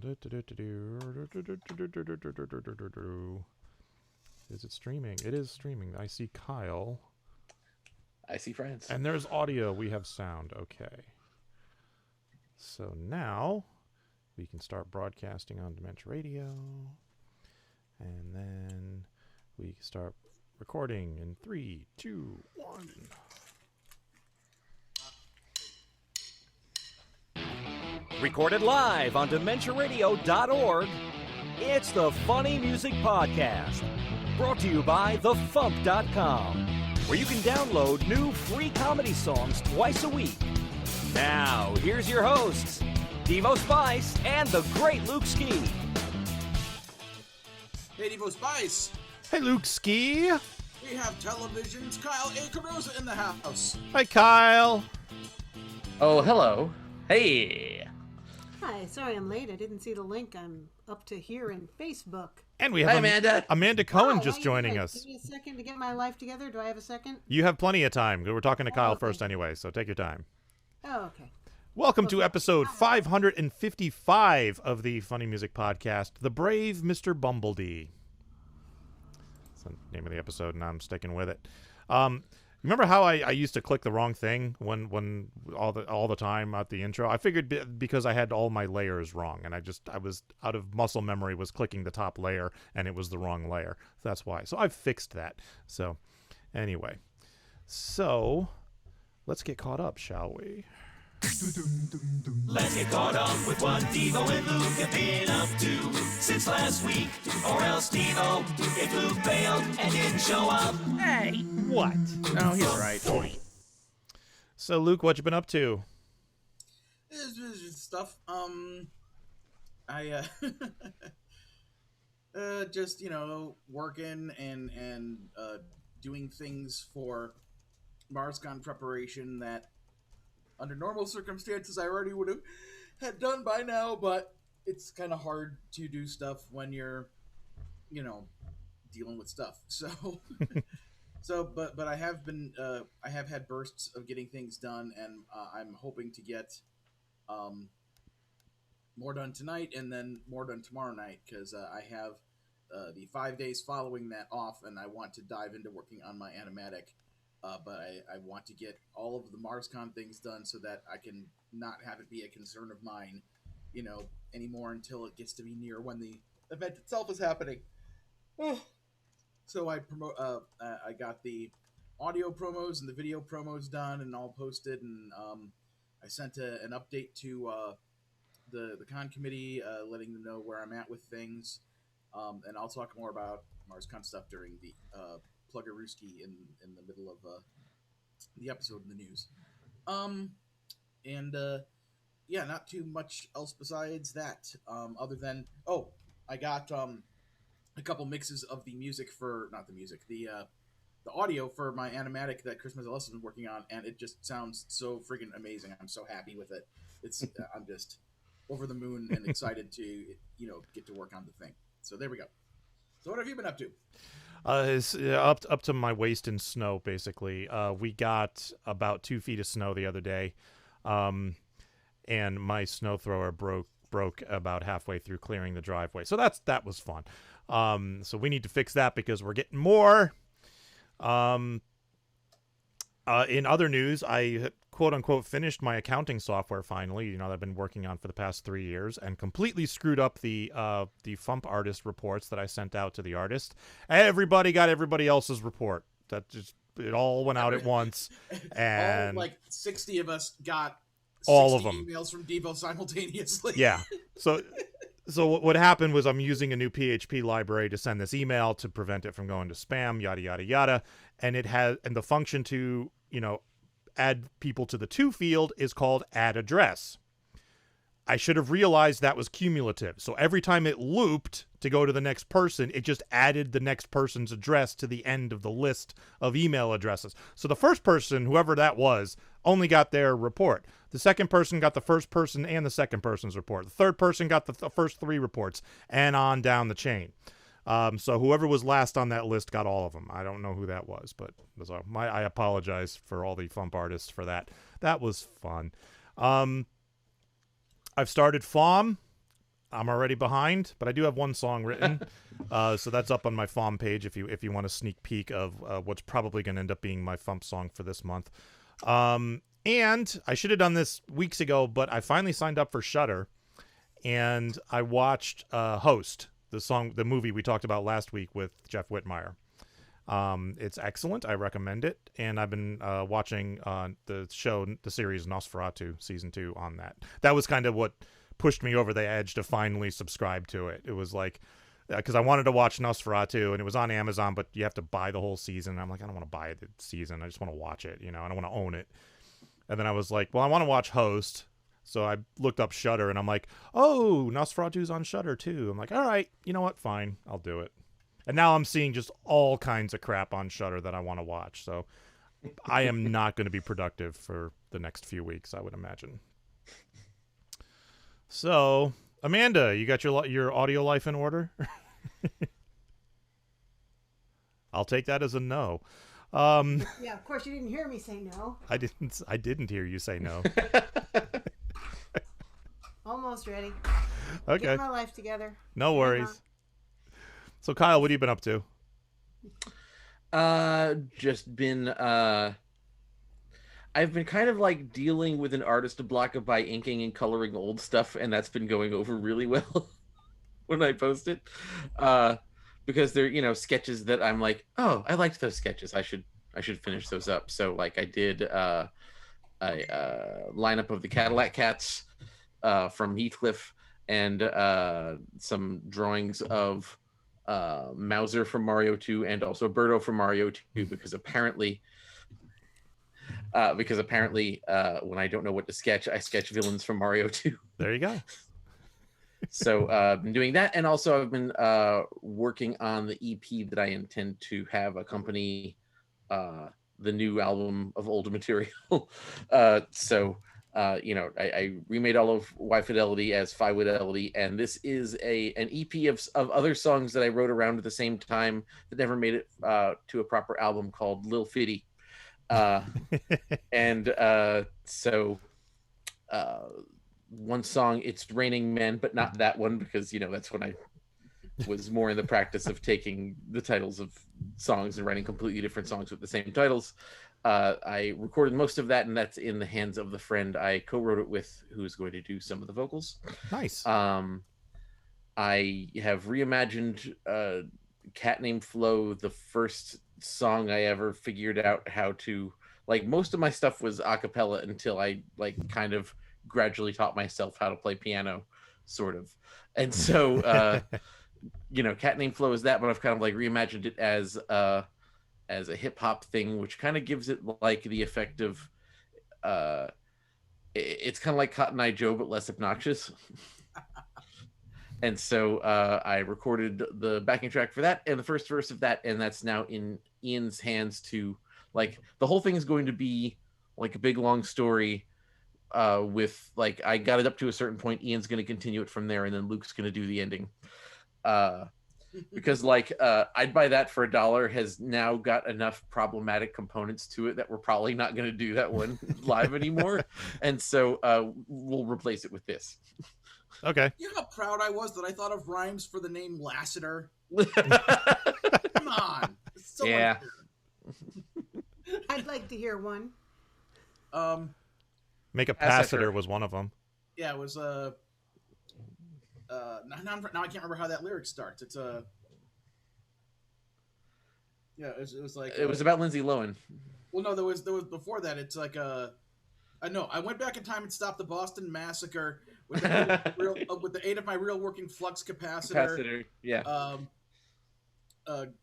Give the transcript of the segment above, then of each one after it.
Is it streaming? It is streaming. I see Kyle. I see friends. And there's audio. We have sound. Okay. So now we can start broadcasting on Dementia Radio. And then we can start recording in 3, 2, 1. Recorded live on DementiaRadio.org, it's the Funny Music Podcast, brought to you by FuMP.com, where you can download new free comedy songs twice a week. Now, here's your hosts, Devo Spice and the great Luke Ski. Hey, Devo Spice. Hey, Luke Ski. We have television's Kyle A. Carosa in the house. Hi, Kyle. Oh, hello. Hey. Hi, sorry I'm late. I didn't see the link. I'm up to here in Facebook. And we have Hi, Amanda. Amanda Cohen Oh, just joining us. Give me a second to get my life together. Do I have a second? You have plenty of time. We're talking to Kyle okay. first anyway, so take your time. Oh, okay. Welcome to episode 555 of the Funny Music Podcast, The Brave Mr. Bumbledy. That's the name of the episode, and I'm sticking with it. Remember how I used to click the wrong thing when all the time at the intro? I figured because I had all my layers wrong, and I was out of muscle memory was clicking the top layer, and it was the wrong layer. So that's why. So I've fixed that. So anyway, let's get caught up, shall we? Let's get caught up with what Devo and Luke have been up to since last week. Or else Devo, if Luke bailed and didn't show up. Hey, what? Oh, he's right. So, Luke, what you been up to? It's just stuff. I just working and doing things for MarsCon preparation that under normal circumstances I already would have had done by now, but it's kind of hard to do stuff when you're dealing with stuff. But I have been I have had bursts of getting things done, and I'm hoping to get more done tonight and then more done tomorrow night, because I have the 5 days following that off, and I want to dive into working on my animatic. But I want to get all of the MarsCon things done so that I can not have it be a concern of mine, anymore until it gets to be near when the event itself is happening. So I got the audio promos and the video promos done and all posted, and I sent an update to the con committee, letting them know where I'm at with things, and I'll talk more about MarsCon stuff during the Pluggerooski in the middle of the episode in the news. Yeah, not too much else besides that, other than I got a couple mixes of the music for the audio for my animatic that Chris Mazzelis has been working on, and it just sounds so freaking amazing. I'm so happy with it. It's I'm just over the moon and excited to get to work on the thing. So there we go. So what have you been up to? It's up to my waist in snow, basically. We got about 2 feet of snow the other day, and my snow thrower broke about halfway through clearing the driveway. So that was fun. So we need to fix that because we're getting more. In other news, I quote-unquote finished my accounting software finally, that I've been working on for the past 3 years, and completely screwed up the FuMP artist reports that I sent out to the artist. Everybody got everybody else's report. It all went out at once. And all 60 of us got all of them emails from Devo simultaneously. Yeah. So what happened was I'm using a new PHP library to send this email to prevent it from going to spam, yada, yada, yada. And the function to, add people to the to field is called add address. I should have realized that was cumulative. So every time it looped to go to the next person, it just added the next person's address to the end of the list of email addresses. So the first person, whoever that was, only got their report. The second person got the first person and the second person's report. The third person got the first 3 reports, and on down the chain. So whoever was last on that list got all of them. I don't know who that was, but I apologize for all the FuMP artists for that. That was fun. I've started FuM. I'm already behind, but I do have one song written. So that's up on my FuMP page if you want a sneak peek of what's probably going to end up being my FuMP song for this month. And I should have done this weeks ago, but I finally signed up for Shudder, and I watched Host, the movie we talked about last week with Jeff Whitmire. It's excellent. I recommend it. And I've been watching the series Nosferatu season 2 on that. That was kind of what pushed me over the edge to finally subscribe to it. It was like, because I wanted to watch Nosferatu, and it was on Amazon, but you have to buy the whole season. I'm like, I don't want to buy the season. I just want to watch it. I don't want to own it. And then I was like, well, I want to watch Host. So I looked up Shudder, and I'm like, oh, Nosferatu's on Shudder too. I'm like, all right, you know what? Fine, I'll do it. And now I'm seeing just all kinds of crap on Shudder that I want to watch. So I am not going to be productive for the next few weeks, I would imagine. So, Amanda, you got your audio life in order? I'll take that as a no. Yeah, of course you didn't hear me say no. I didn't hear you say no. Almost ready. Okay. Get my life together. No worries. So Kyle, what have you been up to? Just been I've been kind of like dealing with an artist block by inking and coloring old stuff, and that's been going over really well when I post it. Because they're, sketches that I'm like, oh, I liked those sketches. I should finish those up. So like I did a lineup of the Cadillac Cats from Heathcliff, and some drawings of Mauser from Mario 2 and also Birdo from Mario 2, because apparently when I don't know what to sketch, I sketch villains from Mario 2. There you go. So I've been doing that, and also I've been working on the EP that I intend to have accompany the new album of old material. I remade all of Y Fidelity as Phi Fidelity, and this is an EP of other songs that I wrote around at the same time that never made it to a proper album, called Lil Fitty. One song, It's Raining Men, but not that one, because that's when I was more in the practice of taking the titles of songs and writing completely different songs with the same titles. I recorded most of that, and that's in the hands of the friend I co-wrote it with, who's going to do some of the vocals. Nice. I have reimagined Cat Named Flo, the first song I ever figured out how to, like, most of my stuff was a cappella until I kind of gradually taught myself how to play piano, sort of. And so Cat Named Flo is that, but I've kind of reimagined it as a hip hop thing, which kind of gives it the effect of it's kind of like Cotton Eye Joe but less obnoxious. And so I recorded the backing track for that and the first verse of that, and that's now in Ian's hands to the whole thing is going to be a big long story with I got it up to a certain point. Ian's going to continue it from there, and then Luke's going to do the ending. Because I'd buy that for $1 has now got enough problematic components to it that we're probably not going to do that one live anymore. And so we'll replace it with this. Okay. You know how proud I was that I thought of rhymes for the name Lassiter? Come on. It's so yeah. I'd like to hear one. Make a Passeter was one of them. Yeah, it was now I can't remember how that lyric starts. It's it was like it was about Lindsay Lohan. Well, no, there was before that. It's I know I went back in time and stopped the Boston Massacre with the aid of my real working flux capacitor. Yeah.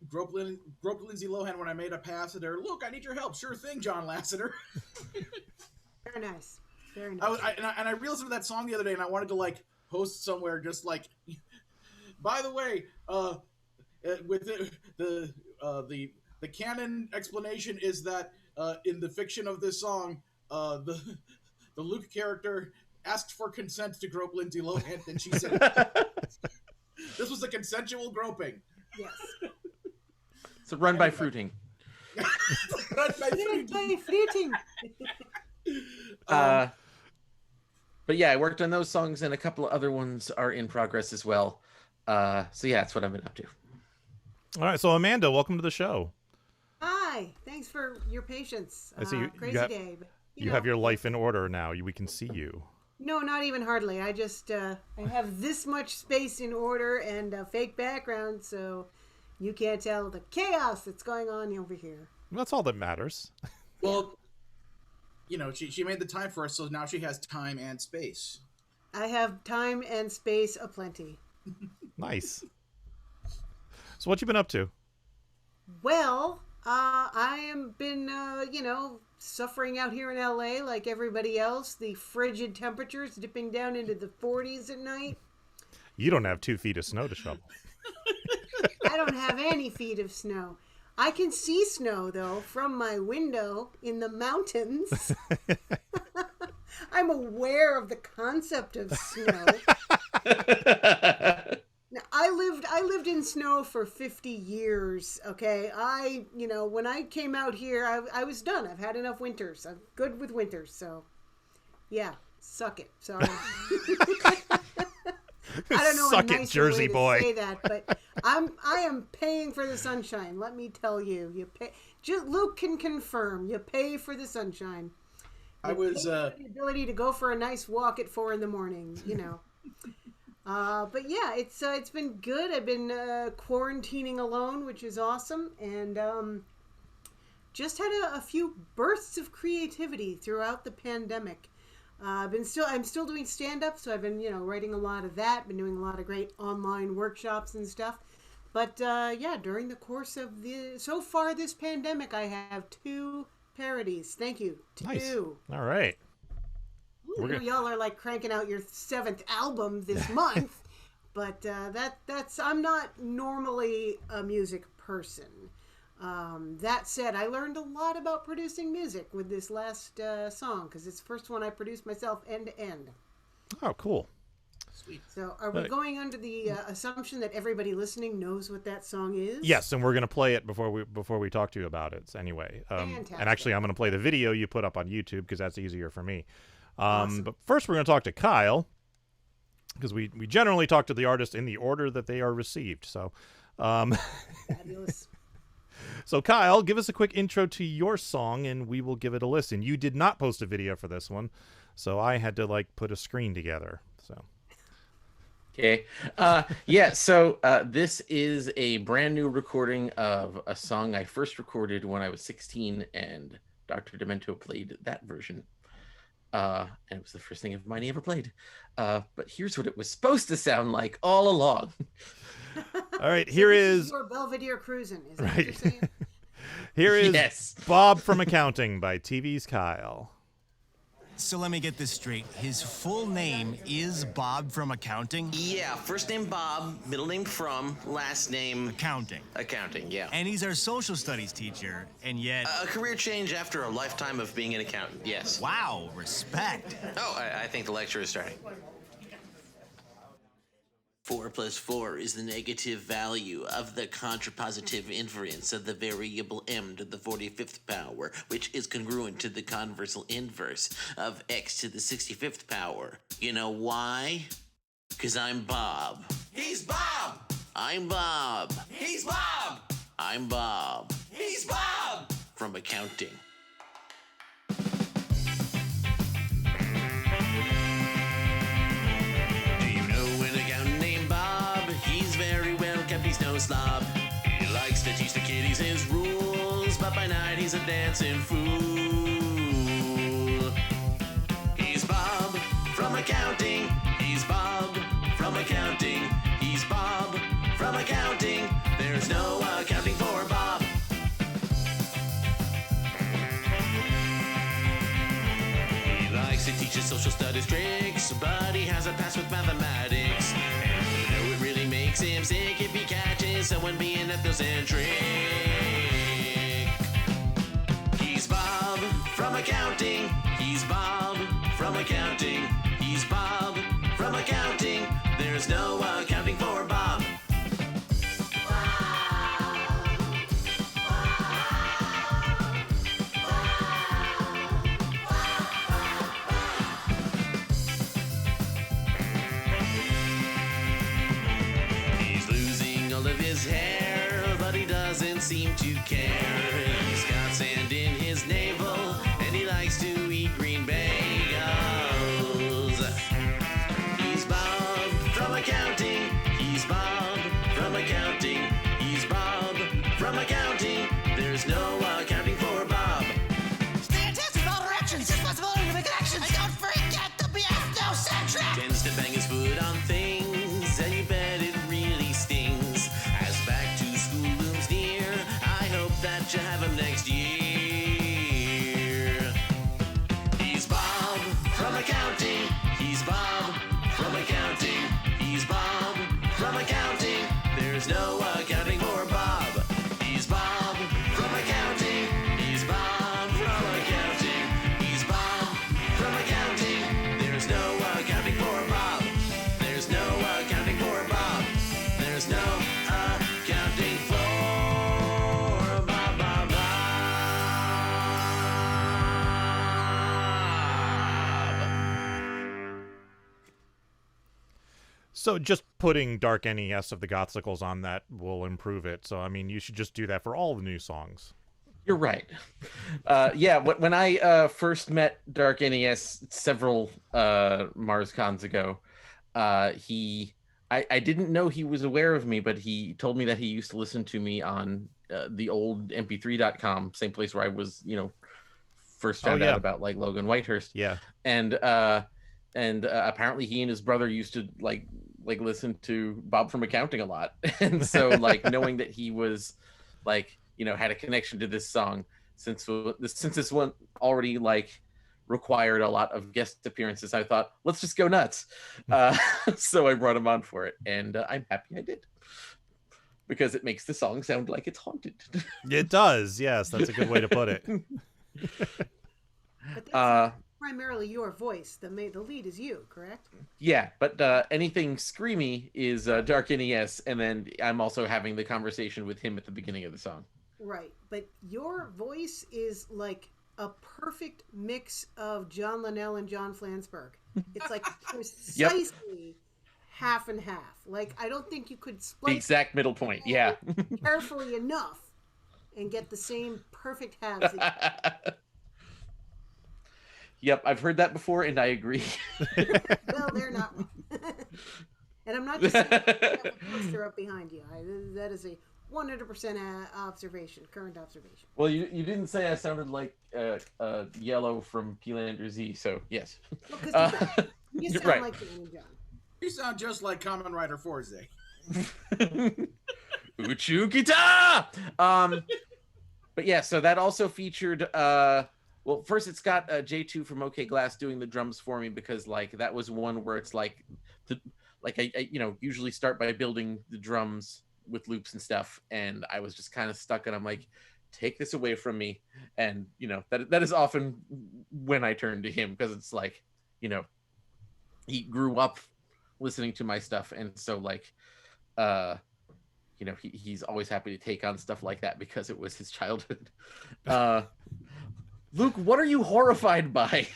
Groped Lindsay Lohan when I made a Passeter. Look, I need your help. Sure thing, John Lasseter. Very nice. Very nice. I re-listened to that song the other day, and I wanted to post somewhere just by the way, with the canon explanation is that in the fiction of this song, the Luke character asked for consent to grope Lindsay Lohan, and she said this was a consensual groping. Yes. So run by fruiting. Fruiting. But But yeah, I worked on those songs, and a couple of other ones are in progress as well. So yeah, that's what I've been up to. All right, so Amanda, welcome to the show. Hi, thanks for your patience. I see you Crazy day, but you have your life in order now. We can see you. No, not even hardly. I just I have this much space in order and a fake background, so you can't tell the chaos that's going on over here. That's all that matters. Well, you know, she made the time for us, so now she has time and space. I have time and space aplenty. Nice. So what you been up to? Well, I am been, suffering out here in LA like everybody else. The frigid temperatures dipping down into the 40s at night. You don't have 2 feet of snow to shovel. I don't have any feet of snow. I can see snow, though, from my window in the mountains. I'm aware of the concept of snow. Now, I lived in snow for 50 years, okay? When I came out here, I was done. I've had enough winters. I'm good with winters, so yeah, suck it. Sorry. I don't know Suck a it, nicer Jersey way to boy. say that, but I am paying for the sunshine. Let me tell you, you pay. Luke can confirm. You pay for the sunshine. I was the ability to go for a nice walk at 4 a.m. You know. But yeah, it's been good. I've been quarantining alone, which is awesome, and just had a few bursts of creativity throughout the pandemic. I'm still doing stand-up, so I've been writing a lot of that. Been doing a lot of great online workshops and stuff. But yeah, during the course of so far this pandemic, I have 2 parodies. Thank you. 2. Nice. All right. I know y'all are like cranking out your 7th album this month, but that's I'm not normally a music person. That said, I learned a lot about producing music with this last song because it's the first one I produced myself end to end. Oh, cool. sweet. So are we going under the assumption that everybody listening knows what that song is? Yes, and we're going to play it before we talk to you about it anyway. And actually, I'm going to play the video you put up on YouTube because that's easier for me. Awesome. But first, we're going to talk to Kyle because we generally talk to the artist in the order that they are received. So, Fabulous. So Kyle, give us a quick intro to your song, and we will give it a listen. You did not post a video for this one, so I had to put a screen together. So. Okay. Yeah, so this is a brand new recording of a song I first recorded when I was 16, and Dr. Demento played that version. And it was the first thing of mine he ever played. But here's what it was supposed to sound like all along. All right, here is your Belvedere cruising. Is that right. what you're saying? Here is Yes. Bob from Accounting by TV's Kyle. So let me get this straight. His full name is Bob from Accounting? Yeah, first name Bob, middle name From, last name Accounting. Accounting, yeah. And he's our social studies teacher, and yet... A career change after a lifetime of being an accountant, yes. Wow, respect. Oh, I think the lecture is starting. 4 plus 4 is the negative value of the contrapositive inference of the variable m to the 45th power, which is congruent to the conversal inverse of x to the 65th power. You know why? Because I'm Bob. He's Bob! I'm Bob. He's Bob! I'm Bob. He's Bob! From Accounting. Do you know an accountant named Bob? He's very well kept, he's no slob. He likes to teach the kiddies his rules, but by night he's a dancing fool. He's Bob from Accounting. He's Bob from Accounting. He's Bob from Accounting. There's no accounting for Bob. He likes to teach his social studies tricks, but he has a pass with mathematics. And you know it really makes him sick if he catches someone being ethnocentric. He's Bob from Accounting. He's Bob from Accounting. He's Bob from Accounting. There's no accounting for Bob. his hair, but he doesn't seem to care. He's got sand in his navel, and he likes to eat green bagels. He's Bob from accounting. He's Bob from accounting. He's Bob from accounting. There's no accounting for Bob. Stand test in all directions. Responsibility to make actions. And don't forget the BF-no-centric. Tends to bang his foot on things, and you bet it really stings. As back to school looms near, I hope that you have him next year. He's Bob from accounting. He's Bob from accounting. He's Bob from accounting. There's no accounting for Bob. He's Bob from accounting. He's Bob from accounting. He's Bob from accounting. There's no accounting for Bob. There's no accounting for Bob. There's no accounting for Bob. Bob. So just putting Dark NES of the Gothsicles on that will improve it. So I mean, you should just do that for all the new songs. You're right. Yeah, when I first met Dark NES several MarsCons ago, I didn't know he was aware of me, but he told me that he used to listen to me on the old mp3.com, same place where I was, first found out about like Logan Whitehurst. Yeah. And apparently he and his brother used to like listen to Bob from accounting a lot. And so like knowing that he was like, had a connection to this song since this one already like required a lot of guest appearances, I thought, let's just go nuts. So I brought him on for it, and I'm happy I did, because it makes the song sound like it's haunted. It does. Yes, that's a good way to put it. But that's primarily your voice. The lead is you, correct? Yeah, but anything screamy is Dark NES, and then I'm also having the conversation with him at the beginning of the song. Right, but your voice is like a perfect mix of John Linnell and John Flansburgh. It's like precisely half and half. Like, I don't think you could split the exact middle point. Yeah. carefully enough and get the same perfect halves. Yep, I've heard that before, and I agree. Well, they're not wrong. And I'm not just saying you have a poster up behind you. That is a 100% current observation. Well, you didn't say I sounded like Yellow from Peelander Z, so yes. Well, you sound right. like Danny John. You sound just like Kamen Rider Forze. Uchu guitar! But yeah, so that also featured well, first it's got J2 from OK Glass doing the drums for me, because like that was one where it's like I usually start by building the drums with loops and stuff, and I was just kind of stuck, and I'm like, take this away from me. And that is often when I turn to him, because it's like, he grew up listening to my stuff, and so like he's always happy to take on stuff like that because it was his childhood. Luke, what are you horrified by?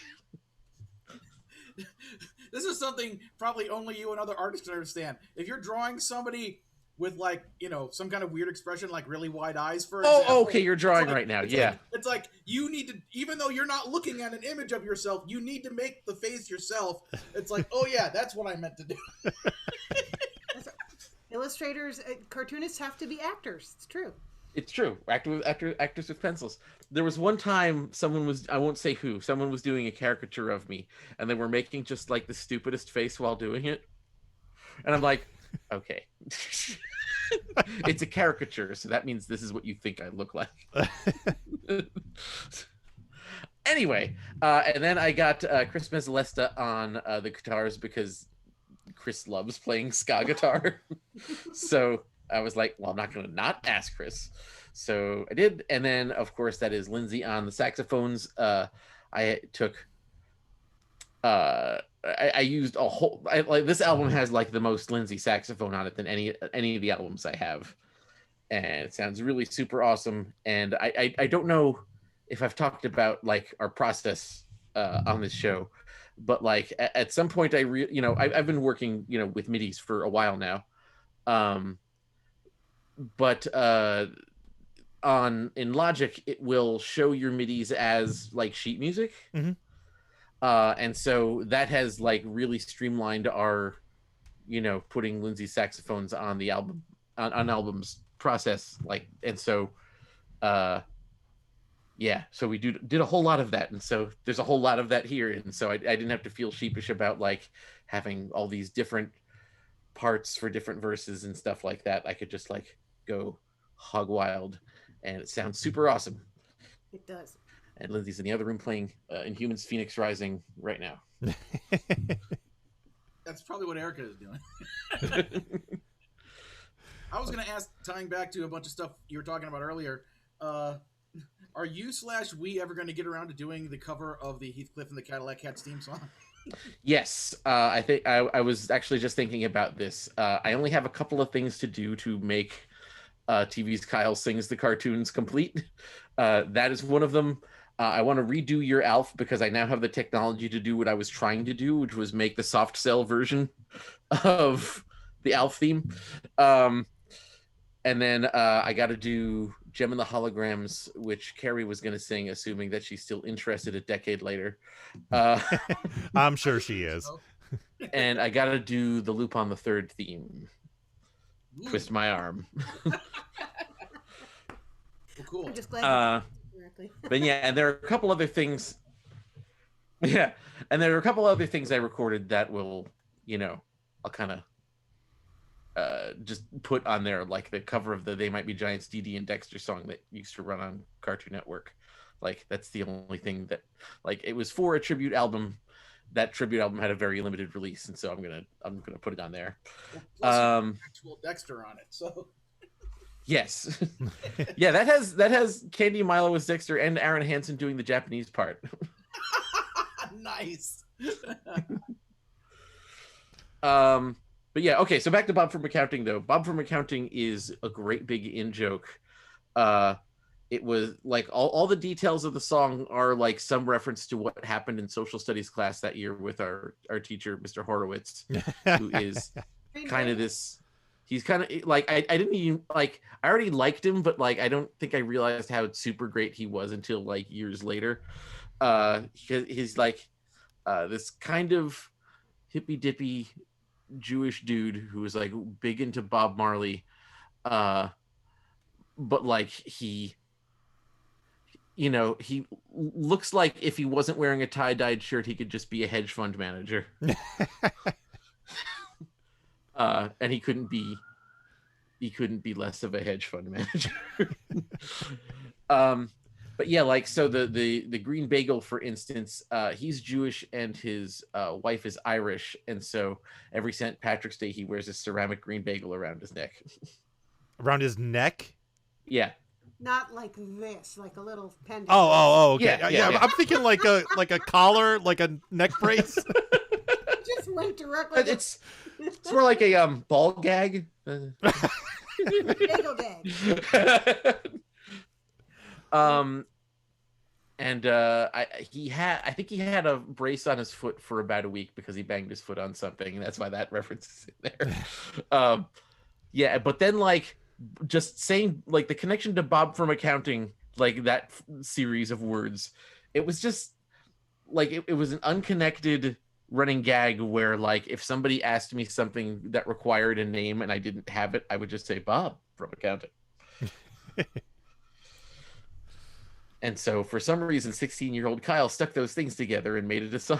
This is something probably only you and other artists can understand. If you're drawing somebody with like, some kind of weird expression, like really wide eyes, for example. Oh, okay, you're drawing right now. Yeah. It's like you need to, even though you're not looking at an image of yourself, you need to make the face yourself. It's like, oh yeah, that's what I meant to do. Illustrators, cartoonists have to be actors. It's true. It's true. Actors with pencils. There was one time I won't say who, someone was doing a caricature of me, and they were making just like the stupidest face while doing it. And I'm like, okay. It's a caricature, so that means this is what you think I look like. Anyway, and then I got Chris Mezzalesta on the guitars, because Chris loves playing ska guitar. So I was like, well, I'm not going to not ask Chris. So I did. And then, of course, that is Lindsay on the saxophones. I took... I used a whole... this album has like the most Lindsay saxophone on it than any of the albums I have. And it sounds really super awesome. And I don't know if I've talked about like our process on this show, but like at some point I've been working, with MIDIs for a while now. but in Logic, it will show your MIDIs as like sheet music. Mm-hmm. And so that has like really streamlined our, putting Lindsay's saxophones on the album, on albums process. Like, and so, so we did a whole lot of that. And so there's a whole lot of that here. And so I didn't have to feel sheepish about like having all these different parts for different verses and stuff like that. I could just like go hog wild, and it sounds super awesome. It does. And Lindsay's in the other room playing Inhumans Phoenix Rising right now. That's probably what Erica is doing. I was going to ask, tying back to a bunch of stuff you were talking about earlier, are you/we ever going to get around to doing the cover of the Heathcliff and the Cadillac Cats theme song? Yes, I think I was actually just thinking about this. I only have a couple of things to do to make TV's Kyle Sings the Cartoons complete. That is one of them. I want to redo your Alf because I now have the technology to do what I was trying to do, which was make the soft cell version of the Alf theme. And then I got to do Gem and the Holograms, which Carrie was going to sing, assuming that she's still interested a decade later. I'm sure she is. And I got to do the Loop on the Third theme. Twist my arm. Well, cool. I'm just glad. But yeah, and there are a couple other things. Yeah, and there are a couple other things I recorded that will, I'll kind of just put on there, like the cover of the They Might Be Giants Dee Dee and Dexter song that used to run on Cartoon Network. Like, that's the only thing that, like, it was for a tribute album. That tribute album had a very limited release, and so I'm gonna put it on there. Well, actual Dexter on it, so. Yes. Yeah, that has Candy Milo as Dexter and Aaron Hansen doing the Japanese part. Nice. But yeah, okay, so back to Bob from Accounting though. Bob from Accounting is a great big in-joke. It was like all the details of the song are like some reference to what happened in social studies class that year with our teacher, Mr. Horowitz, who is kind of this. He's kind of like, I didn't even like, I already liked him, but like, I don't think I realized how super great he was until like years later. He's like this kind of hippy dippy Jewish dude who was like big into Bob Marley. But like he looks like if he wasn't wearing a tie-dyed shirt, he could just be a hedge fund manager. And he couldn't be less of a hedge fund manager. But yeah, like, so the Green Bagel, for instance, he's Jewish and his wife is Irish, and so every St. Patrick's Day he wears a ceramic green bagel around his neck. Around his neck? Yeah. Not like this, like a little pendant. Oh, okay. Yeah. I'm thinking like a collar, like a neck brace. Just went directly. It's more like a ball gag. Bagel gag. I think he had a brace on his foot for about a week because he banged his foot on something, and that's why that reference is in there. Yeah, but then like just saying like the connection to Bob from Accounting, like that series of words, it was just like it was an unconnected running gag where like if somebody asked me something that required a name and I didn't have it, I would just say Bob from Accounting. And so for some reason 16-year-old Kyle stuck those things together and made it a song.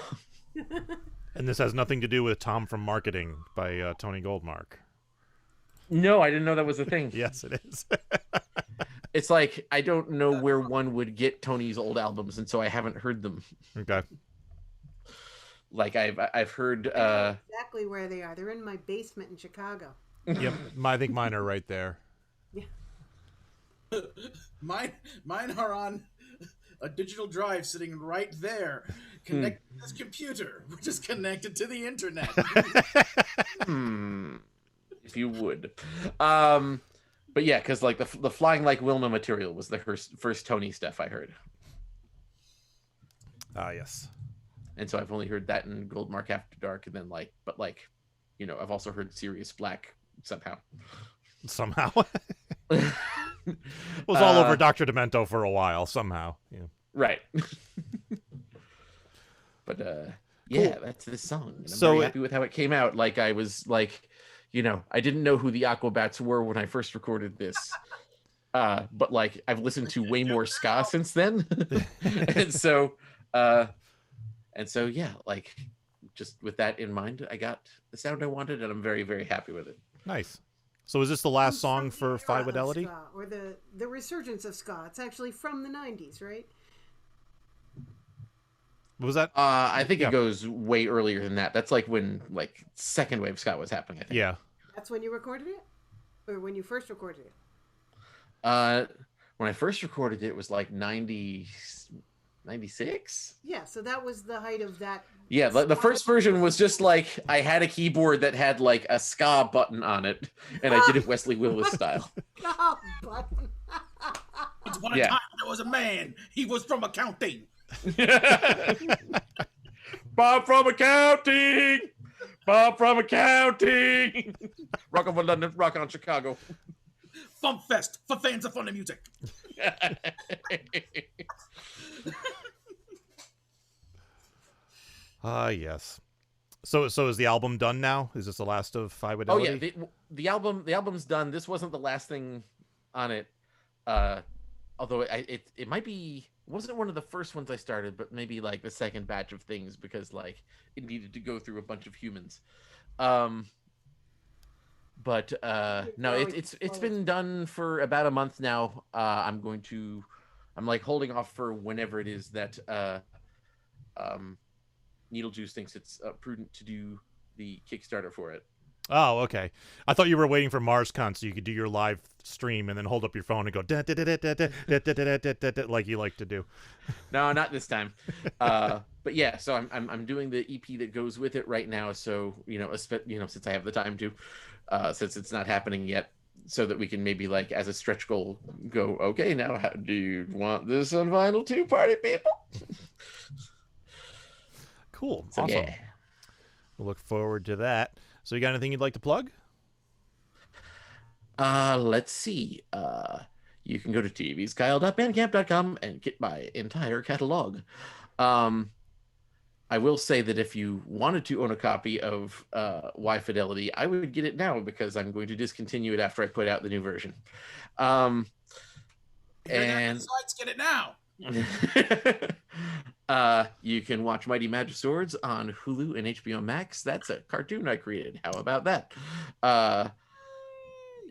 And this has nothing to do with Tom from Marketing by Tony Goldmark. No, I didn't know that was a thing. Yes, it is. It's like I don't know where one would get Tony's old albums, and so I haven't heard them. Okay. Like I've heard exactly where they are. They're in my basement in Chicago. Yep, I think mine are right there. Yeah. Mine are on a digital drive sitting right there, connected to this computer, which is connected to the internet. If you would. But yeah, because like the Flying Like Wilma material was the first Tony stuff I heard. Ah, yes. And so I've only heard that in Goldmark After Dark, and then I've also heard Sirius Black somehow. Was all over Dr. Demento for a while somehow. Yeah. Right. But yeah, that's this song. And I'm very happy with how it came out. Like I was like, I didn't know who the Aquabats were when I first recorded this. But like I've listened to way more ska since then. and so yeah, like just with that in mind, I got the sound I wanted, and I'm very, very happy with it. Nice. So is this the last song for Fidelity? Or the resurgence of ska. It's actually from the 90s, right? What was that? I think it goes way earlier than that. That's like when second wave ska was happening, I think. Yeah. That's when you recorded it? Or when you first recorded it? When I first recorded it, it was like 96? Yeah, so that was the height of that. Yeah, the first version was just like I had a keyboard that had like a ska button on it, and I did it Wesley Willis style. Ska button. Once upon a time, there was a man. He was from accounting. Bob from accounting. Bob from accounting. Rock on London, rock on Chicago. FuMP Fest for fans of funny music. Yes. So is the album done now? Is this the last of Fidelity? Oh yeah, the album's done. This wasn't the last thing on it. Although it might be, wasn't one of the first ones I started, but maybe like the second batch of things, because like it needed to go through a bunch of humans. No, it's been done for about a month now. I'm like holding off for whenever it is that Needle Juice thinks it's prudent to do the Kickstarter for it. Oh, okay. I thought you were waiting for MarsCon so you could do your live stream and then hold up your phone and go da da da da da da da da da da like you like to do. No, not this time. But yeah, so I'm doing the EP that goes with it right now. So since I have the time to, since it's not happening yet, so that we can maybe like as a stretch goal go, okay, now how do you want this on vinyl too, party people? Cool. So, awesome. Yeah. We'll look forward to that. So you got anything you'd like to plug? Let's see. You can go to tvskyle.bandcamp.com and get my entire catalog. I will say that if you wanted to own a copy of Why Fidelity, I would get it now because I'm going to discontinue it after I put out the new version. And get it now. You can watch Mighty Magic Swords on Hulu and HBO Max. That's a cartoon I created. How about that?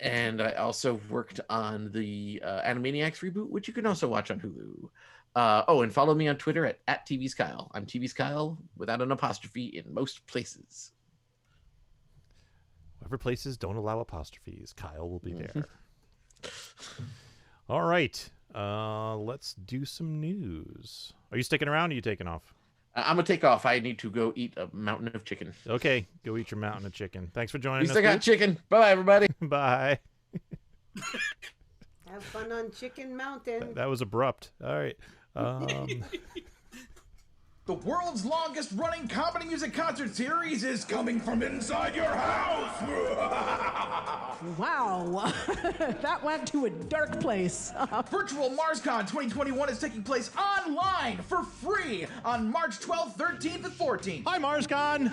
And I also worked on the Animaniacs reboot, which you can also watch on Hulu. And follow me on Twitter at TVSkyle. I'm TVSkyle without an apostrophe in most places. Whatever places don't allow apostrophes, Kyle will be there. All right. Let's do some news. Are you sticking around or are you taking off? I'm going to take off. I need to go eat a mountain of chicken. Okay. Go eat your mountain of chicken. Thanks for joining us. At least I got chicken. Bye, everybody. Bye. Have fun on Chicken Mountain. That was abrupt. All right. The world's longest running comedy music concert series is coming from inside your house. Wow, that went to a dark place. Virtual MarsCon 2021 is taking place online for free on March 12th, 13th, and 14th. Hi, MarsCon.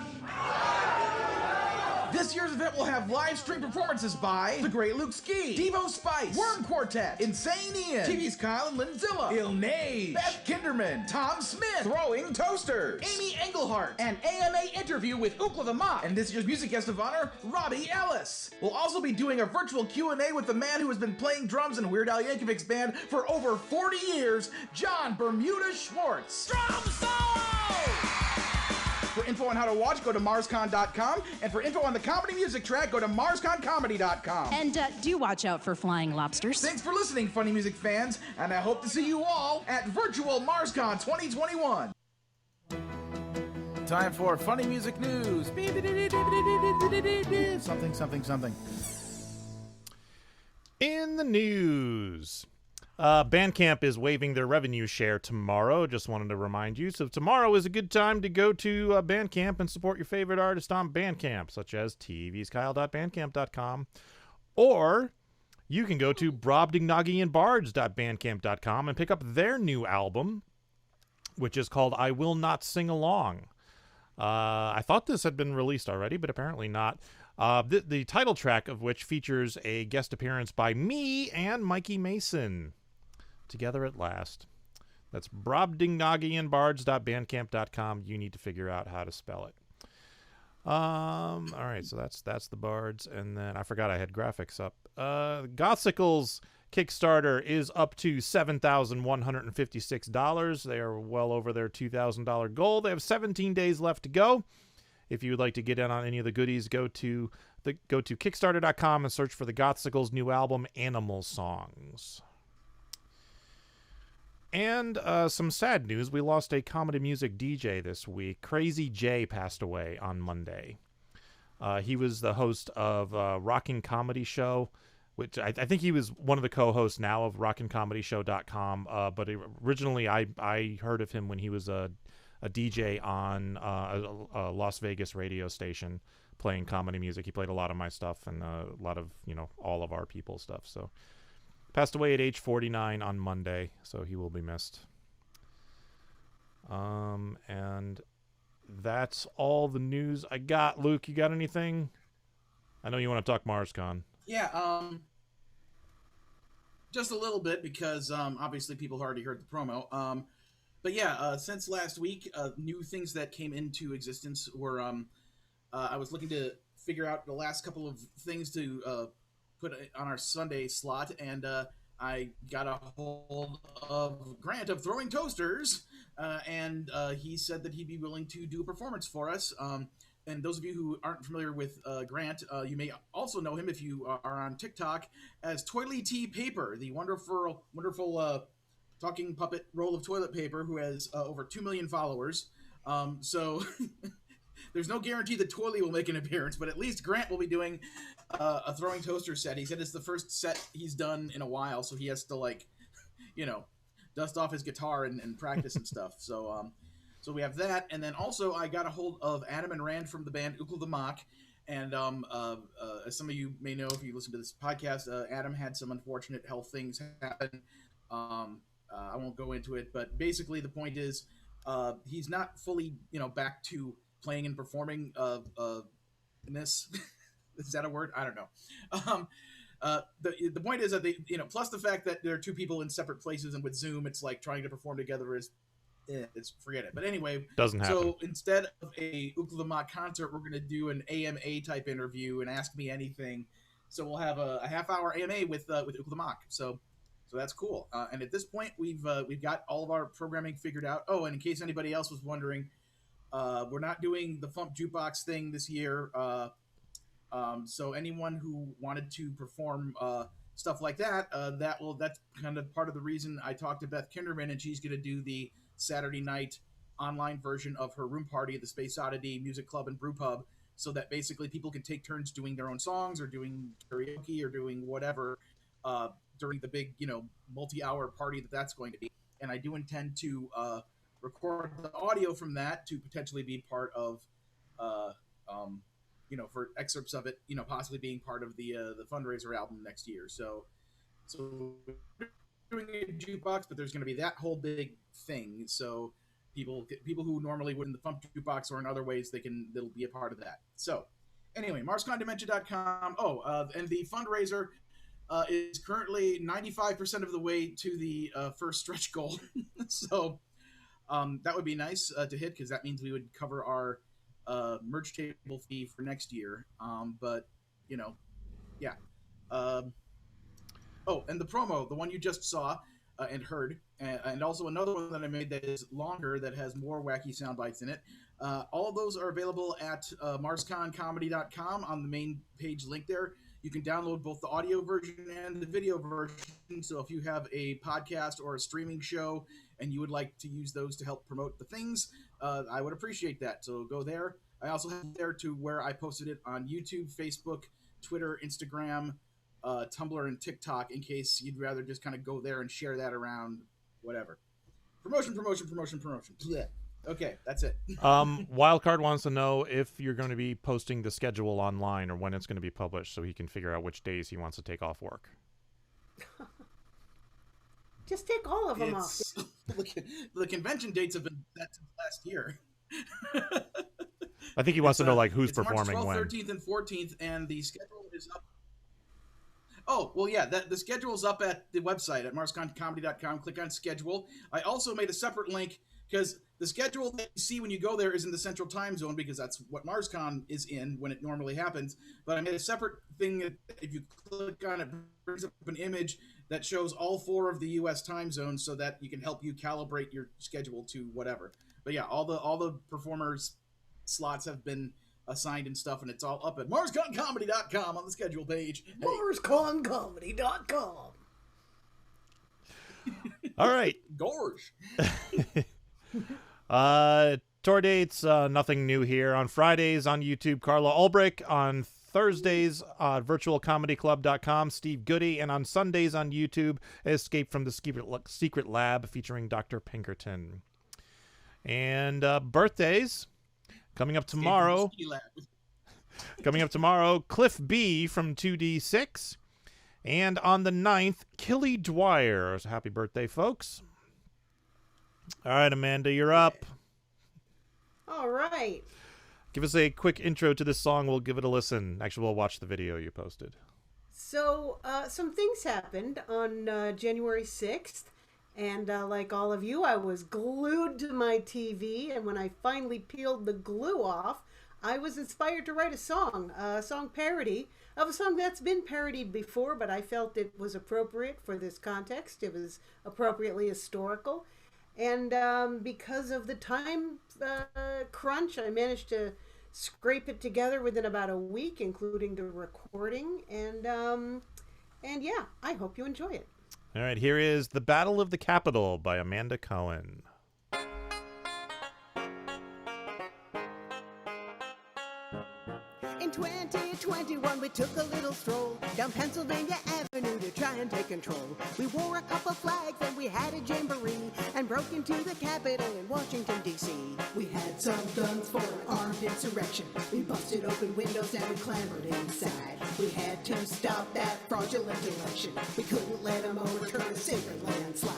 This year's event will have live stream performances by The Great Luke Ski, Devo Spice, Worm Quartet, Insane Ian, TV's Kyle and Linzilla, Ilnage, Beth Kinderman, Tom Smith, Throwing Toasters, Amy Englehart, an AMA interview with Ookla the Mop, and this year's music guest of honor, Robbie Ellis. We'll also be doing a virtual Q&A with the man who has been playing drums in Weird Al Yankovic's band for over 40 years, John Bermuda Schwartz. Drum solo! For info on how to watch, go to MarsCon.com. And for info on the comedy music track, go to MarsConComedy.com. And do watch out for flying lobsters. Thanks for listening, funny music fans. And I hope to see you all at Virtual MarsCon 2021. Time for funny music news. Something. In the news. BandCamp is waiving their revenue share tomorrow. Just wanted to remind you. So tomorrow is a good time to go to BandCamp and support your favorite artist on BandCamp, such as tvskyle.bandcamp.com. Or you can go to Brobdingnagian and pick up their new album, which is called I Will Not Sing Along. I thought this had been released already, but apparently not. The title track of which features a guest appearance by me and Mikey Mason. Together at last. That's Brobdingnagianbards.bandcamp.com. You need to figure out how to spell it. All right, so that's the Bards, and then I forgot I had graphics up. Gothsicles Kickstarter is up to $7,156. They are well over their $2,000 goal. They have 17 days left to go. If you would like to get in on any of the goodies, go to Kickstarter.com and search for the Gothsicles' new album, Animal Songs. And some sad news. We lost a comedy music DJ this week. Crazy J passed away on Monday. He was the host of Rockin' Comedy Show, which I think he was one of the co-hosts now of RockinComedyShow.com. But originally I heard of him when he was a DJ on a Las Vegas radio station playing comedy music. He played a lot of my stuff and a lot of, all of our people's stuff. So passed away at age 49 on Monday, so he will be missed. And that's all the news I got. Luke, you got anything? I know you want to talk MarsCon. Yeah, just a little bit because obviously people already heard the promo. But yeah, since last week, new things that came into existence were I was looking to figure out the last couple of things to put on our Sunday slot, and I got a hold of Grant of Throwing Toasters, and he said that he'd be willing to do a performance for us. And those of you who aren't familiar with Grant, you may also know him if you are on TikTok as Toilet Tea Paper, the wonderful talking puppet roll of toilet paper who has over 2 million followers. So there's no guarantee that Toilet will make an appearance, but at least Grant will be doing a Throwing Toaster set. He said it's the first set he's done in a while, so he has to dust off his guitar and practice and stuff. So we have that, and then also I got a hold of Adam and Rand from the band Ukul the Mock, and as some of you may know if you listen to this podcast, Adam had some unfortunate health things happen. I won't go into it, but basically the point is he's not fully back to playing and performing in this. Is that a word? I don't know. The point is that they, plus the fact that there are two people in separate places, and with Zoom, it's like trying to perform together is, forget it. But anyway, doesn't happen. So instead of a Ukul the Mock concert, we're going to do an AMA type interview and Ask Me Anything. So we'll have a half-hour AMA with Ukul the Mock. So that's cool. And at this point, we've got all of our programming figured out. Oh, and in case anybody else was wondering, we're not doing the FuMP Jukebox thing this year. So anyone who wanted to perform stuff like that, that's kind of part of the reason I talked to Beth Kinderman, and she's going to do the Saturday night online version of her room party at the Space Oddity Music Club and Brew Pub, so that basically people can take turns doing their own songs or doing karaoke or doing whatever during the big, multi-hour party that's going to be. And I do intend to record the audio from that to potentially be part of for excerpts of it, possibly being part of the fundraiser album next year. So doing a jukebox, but there's going to be that whole big thing. So people who normally wouldn't the FuMP Jukebox or in other ways, they'll be a part of that. So anyway, MarsConDementia.com. And the fundraiser is currently 95% of the way to the first stretch goal. So that would be nice to hit, because that means we would cover our merch table fee for next year. Yeah. And the promo, the one you just saw and heard, and also another one that I made that is longer, that has more wacky sound bites in it. All of those are available at MarsConComedy.com on the main page link there. You can download both the audio version and the video version. So if you have a podcast or a streaming show and you would like to use those to help promote the things, I would appreciate that. So go there. I also have there to where I posted it on YouTube, Facebook, Twitter, Instagram, Tumblr, and TikTok, in case you'd rather just kind of go there and share that around, whatever. Promotion. Blech. Okay, that's it. Wildcard wants to know if you're going to be posting the schedule online or when it's going to be published, so he can figure out which days he wants to take off work. Just take all of them off. The convention dates have been set since last year. I think he wants to know like who's it's performing March 12th, when. 13th, and 14th, and the schedule is up. Oh, well, yeah, the schedule's up at the website at MarsConComedy.com. Click on schedule. I also made a separate link because the schedule that you see when you go there is in the Central Time Zone because that's what MarsCon is in when it normally happens. But I made a separate thing that if you click on it, it brings up an image that shows all 4 of the U.S. time zones so that you can help you calibrate your schedule to whatever. But yeah, all the performers' slots have been assigned and stuff, and it's all up at MarsConComedy.com on the schedule page. Hey. MarsConComedy.com. All right. Gorge. Tour dates, nothing new here. On Fridays on YouTube, Carla Ulbrich. On Thursdays, virtualcomedyclub.com, Steve Goody. And on Sundays on YouTube, Escape from the Secret Lab featuring Dr. Pinkerton. And birthdays coming up tomorrow. Cliff B from 2D6. And on the 9th, Killy Dwyer. So happy birthday, folks. All right, Amanda, you're up. All right. Give us a quick intro to this song. We'll give it a listen. Actually, we'll watch the video you posted. So, some things happened on January 6th. And like all of you, I was glued to my TV. And when I finally peeled the glue off, I was inspired to write a song parody of a song that's been parodied before, but I felt it was appropriate for this context. It was appropriately historical. And because of the time crunch, I managed to scrape it together within about a week, including the recording. And yeah, I hope you enjoy it. All right, here is The Battle of the Capitol by Amanda Cohen. In 2021, we took a little stroll down Pennsylvania Avenue to try and take control. We wore a couple flags and we had a jamboree and broke into the Capitol in Washington, D.C. We had some guns for an armed insurrection. We busted open windows and we clambered inside. We had to stop that fraudulent election. We couldn't let them overturn a sacred landslide.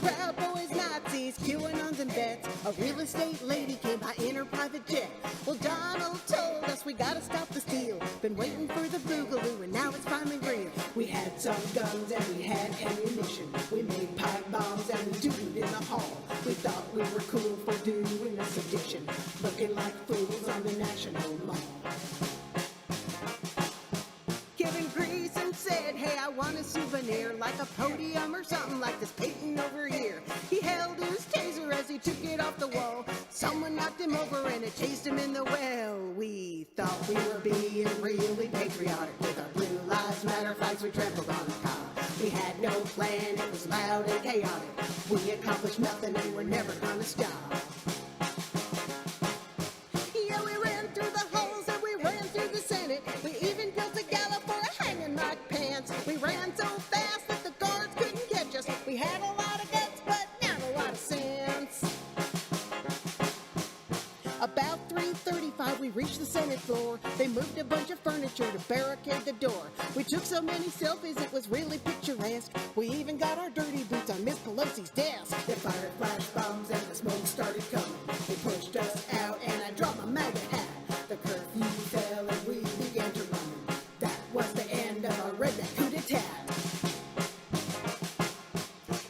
Proud Boys, Nazis, QAnons and vets. A real estate lady came by in her private jet. Well, Donald told us we gotta stop the steal. Been waiting for the boogaloo and now it's finally real. We had some guns and we had ammunition. We made pipe bombs and we dooted in the hall. We thought we were cool for doing a sedition. Looking like fools on the National Mall. Said, hey, I want a souvenir, like a podium or something like this painting over here. He held his taser as he took it off the wall. Someone knocked him over and it chased him in the well. We thought we were being really patriotic with our Blue Lives Matter flags we trampled on a car. We had no plan, it was loud and chaotic. We accomplished nothing and we're never gonna stop. Yeah, we ran through the halls and we ran through the Senate. We even built a gallop for a hanging Mike Pants. We ran so fast that the guards couldn't catch us. We had a lot of guts, but not a lot of sense. About 3:35, we reached the Senate floor. They moved a bunch of furniture to barricade the door. We took so many selfies, it was really picturesque. We even got our dirty boots on Miss Pelosi's desk. They fired flash bombs and the smoke started coming. They pushed us out and I dropped my MAGA hat. The curfew fell and we began to run. That was the end of our redneck coup d'etat.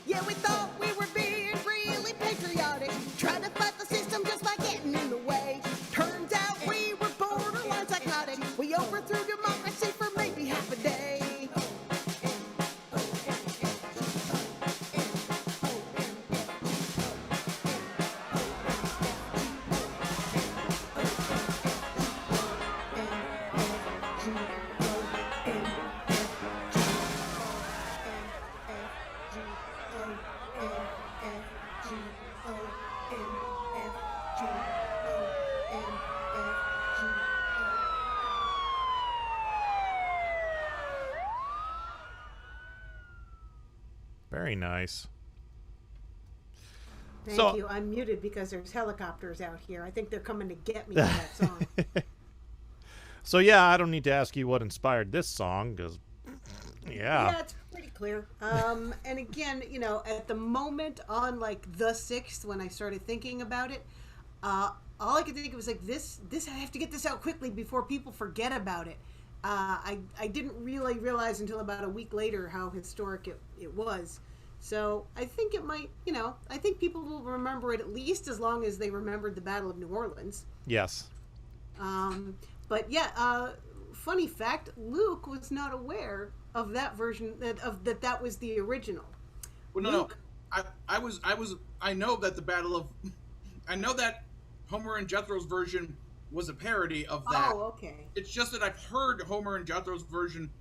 Yeah, we thought we were being really patriotic. Tried to fight the system just by getting in the way. Turns out we were borderline psychotic. We overthrew democracy for maybe half a day. Very nice. Thank you. I'm muted because there's helicopters out here. I think they're coming to get me for that song. So yeah, I don't need to ask you what inspired this song, because Yeah, it's pretty clear. And again, you know, at the moment on like the 6th, when I started thinking about it, all I could think of was like this I have to get this out quickly before people forget about it. I didn't really realize until about a week later how historic it was. So I think it might, you know, I think people will remember it at least as long as they remembered the Battle of New Orleans. Yes. But yeah, funny fact, Luke was not aware of that version, that was the original. Well, no. I know that the Battle of, I know that Homer and Jethro's version was a parody of that. Oh, okay. It's just that I've heard Homer and Jethro's version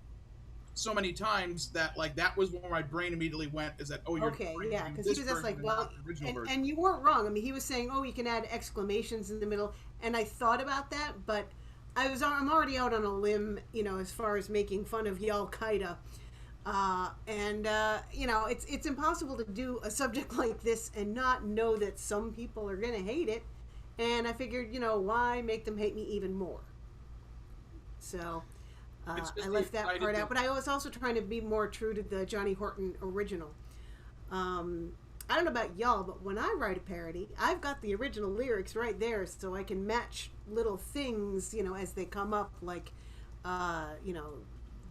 so many times that like that was where my brain immediately went, is that, oh, you're okay, yeah, because he was just like, well, and and you weren't wrong. I mean, he was saying, oh, you can add exclamations in the middle, and I thought about that, but I'm already out on a limb, you know, as far as making fun of Al Qaeda, you know, it's impossible to do a subject like this and not know that some people are gonna hate it, and I figured, you know, why make them hate me even more? So I left that part out, but I was also trying to be more true to the Johnny Horton original. I don't know about y'all, but when I write a parody, I've got the original lyrics right there, so I can match little things, you know, as they come up, like, you know,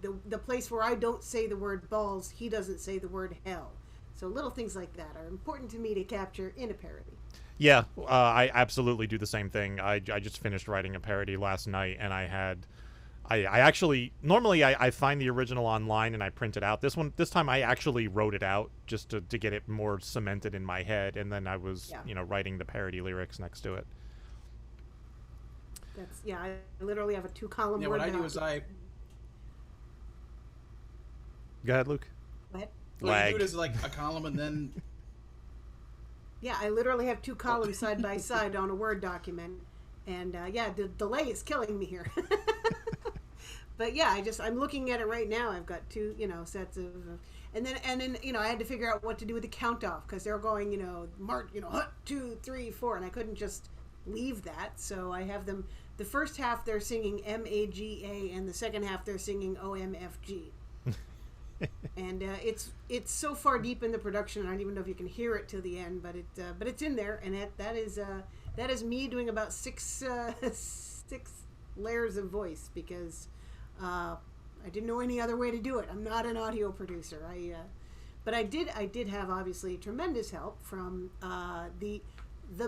the place where I don't say the word balls, he doesn't say the word hell. So little things like that are important to me to capture in a parody. Yeah, I absolutely do the same thing. I just finished writing a parody last night, and I actually, normally I find the original online and I print it out. This time I actually wrote it out just to get it more cemented in my head, and then I was, you know, writing the parody lyrics next to it. That's, yeah, I literally have a 2-column word. What I do is Go ahead, Luke. Go ahead. What you do is like a column and then... Yeah, I literally have 2 columns side by side on a Word document, and yeah, the delay is killing me here. But yeah, I'm looking at it right now. I've got 2, you know, sets of, and then you know, I had to figure out what to do with the count off, because they're going, you know, mark, you know, 1, 2, 3, 4, and I couldn't just leave that. So I have them. The first half they're singing MAGA, and the second half they're singing OMFG. And it's so far deep in the production, I don't even know if you can hear it till the end, but it's in there, and that is me doing about 6 layers of voice, because I didn't know any other way to do it. I'm not an audio producer. But I did have obviously tremendous help from the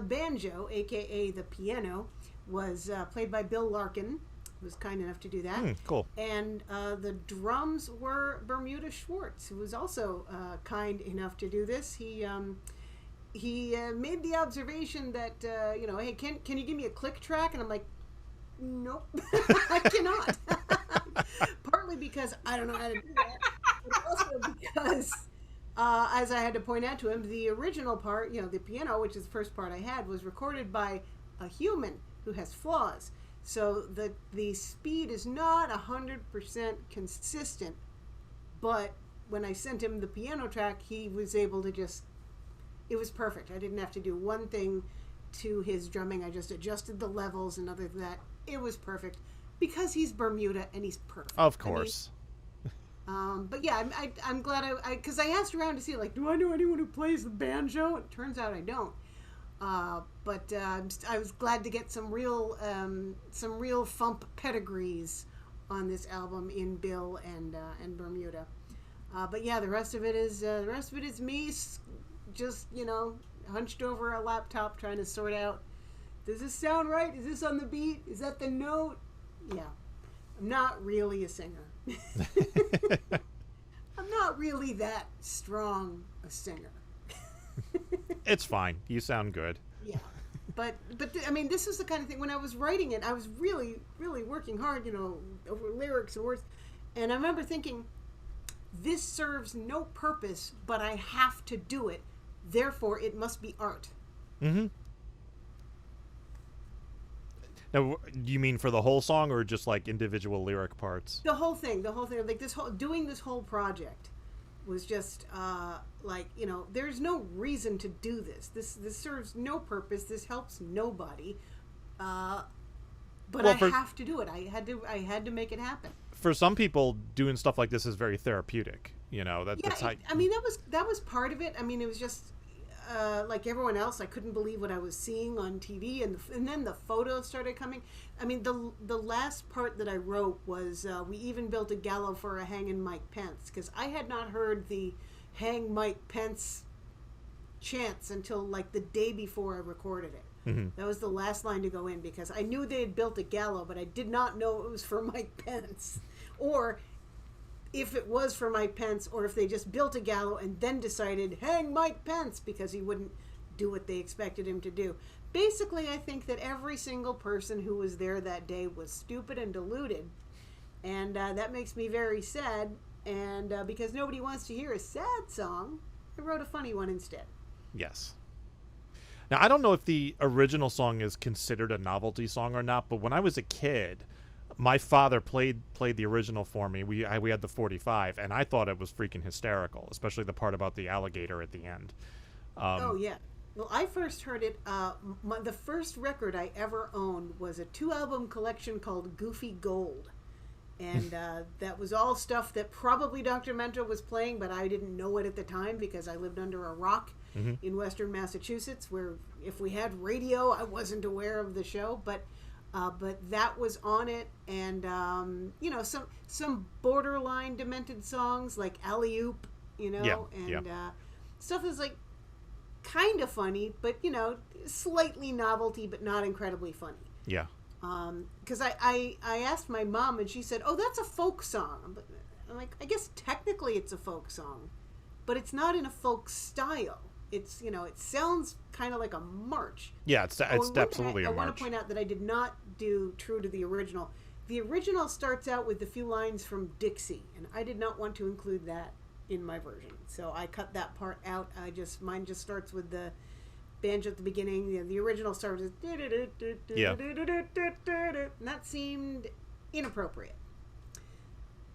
banjo, aka the piano, was played by Bill Larkin, who was kind enough to do that. Cool. And the drums were Bermuda Schwartz, who was also kind enough to do this. He made the observation that you know, hey, can you give me a click track? And I'm like, nope, I cannot. Partly because I don't know how to do that, but also because, as I had to point out to him, the original part, you know, the piano, which is the first part I had, was recorded by a human who has flaws. So the speed is not 100% consistent, but when I sent him the piano track, he was able to it was perfect. I didn't have to do one thing to his drumming. I just adjusted the levels, and other than that, it was perfect, because he's Bermuda and he's perfect. Of course. I mean, but yeah, I'm glad because I asked around to see, like, do I know anyone who plays the banjo? It turns out I don't. But I was glad to get some real FuMP pedigrees on this album in Bill and Bermuda. But yeah, the rest of it is me, just, you know, hunched over a laptop trying to sort out, does this sound right? Is this on the beat? Is that the note? Yeah, I'm not really a singer. I'm not really that strong a singer. It's fine. You sound good. Yeah, but I mean, this was the kind of thing, when I was writing it, I was really, really working hard, you know, over lyrics and words, and I remember thinking, this serves no purpose, but I have to do it, therefore it must be art. Mm-hmm. Now, do you mean for the whole song, or just like individual lyric parts? The whole thing, like doing this whole project was just like, you know, there's no reason to do this. This serves no purpose. This helps nobody. But Well, I have to do it. I had to make it happen. For some people, doing stuff like this is very therapeutic. You know, that's how. I mean, that was part of it. I mean, it was just like everyone else. I couldn't believe what I was seeing on TV, and then the photos started coming. I mean, the last part that I wrote was we even built a gallows for a hanging Mike Pence, because I had not heard the hang Mike Pence chants until like the day before I recorded it. That was the last line to go in, because I knew they had built a gallows, but I did not know it was for Mike Pence, or if it was for Mike Pence, or if they just built a gallows and then decided hang Mike Pence because he wouldn't do what they expected him to do. Basically, I think that every single person who was there that day was stupid and deluded, and that makes me very sad. And because nobody wants to hear a sad song, I wrote a funny one instead. Yes. Now, I don't know if the original song is considered a novelty song or not, but when I was a kid, my father played the original for me. We had the 45, and I thought it was freaking hysterical, especially the part about the alligator at the end. Oh, yeah. Well, I first heard it, the first record I ever owned was a 2-album collection called Goofy Gold. And that was all stuff that probably Dr. Mento was playing, but I didn't know it at the time because I lived under a rock in Western Massachusetts, where if we had radio, I wasn't aware of the show. But that was on it, and you know, some borderline demented songs like Alley Oop, you know, stuff that's like kind of funny, but you know, slightly novelty, but not incredibly funny. Yeah. Because I asked my mom, and she said, "Oh, that's a folk song." I'm like, I guess technically it's a folk song, but it's not in a folk style. It's, you know, it sounds kind of like a march. Yeah, it's absolutely a march. I want to point out that I did not do true to the original. The original starts out with a few lines from Dixie, and I did not want to include that in my version, so I cut that part out. Mine just starts with the banjo at the beginning. You know, the original starts with and that seemed inappropriate.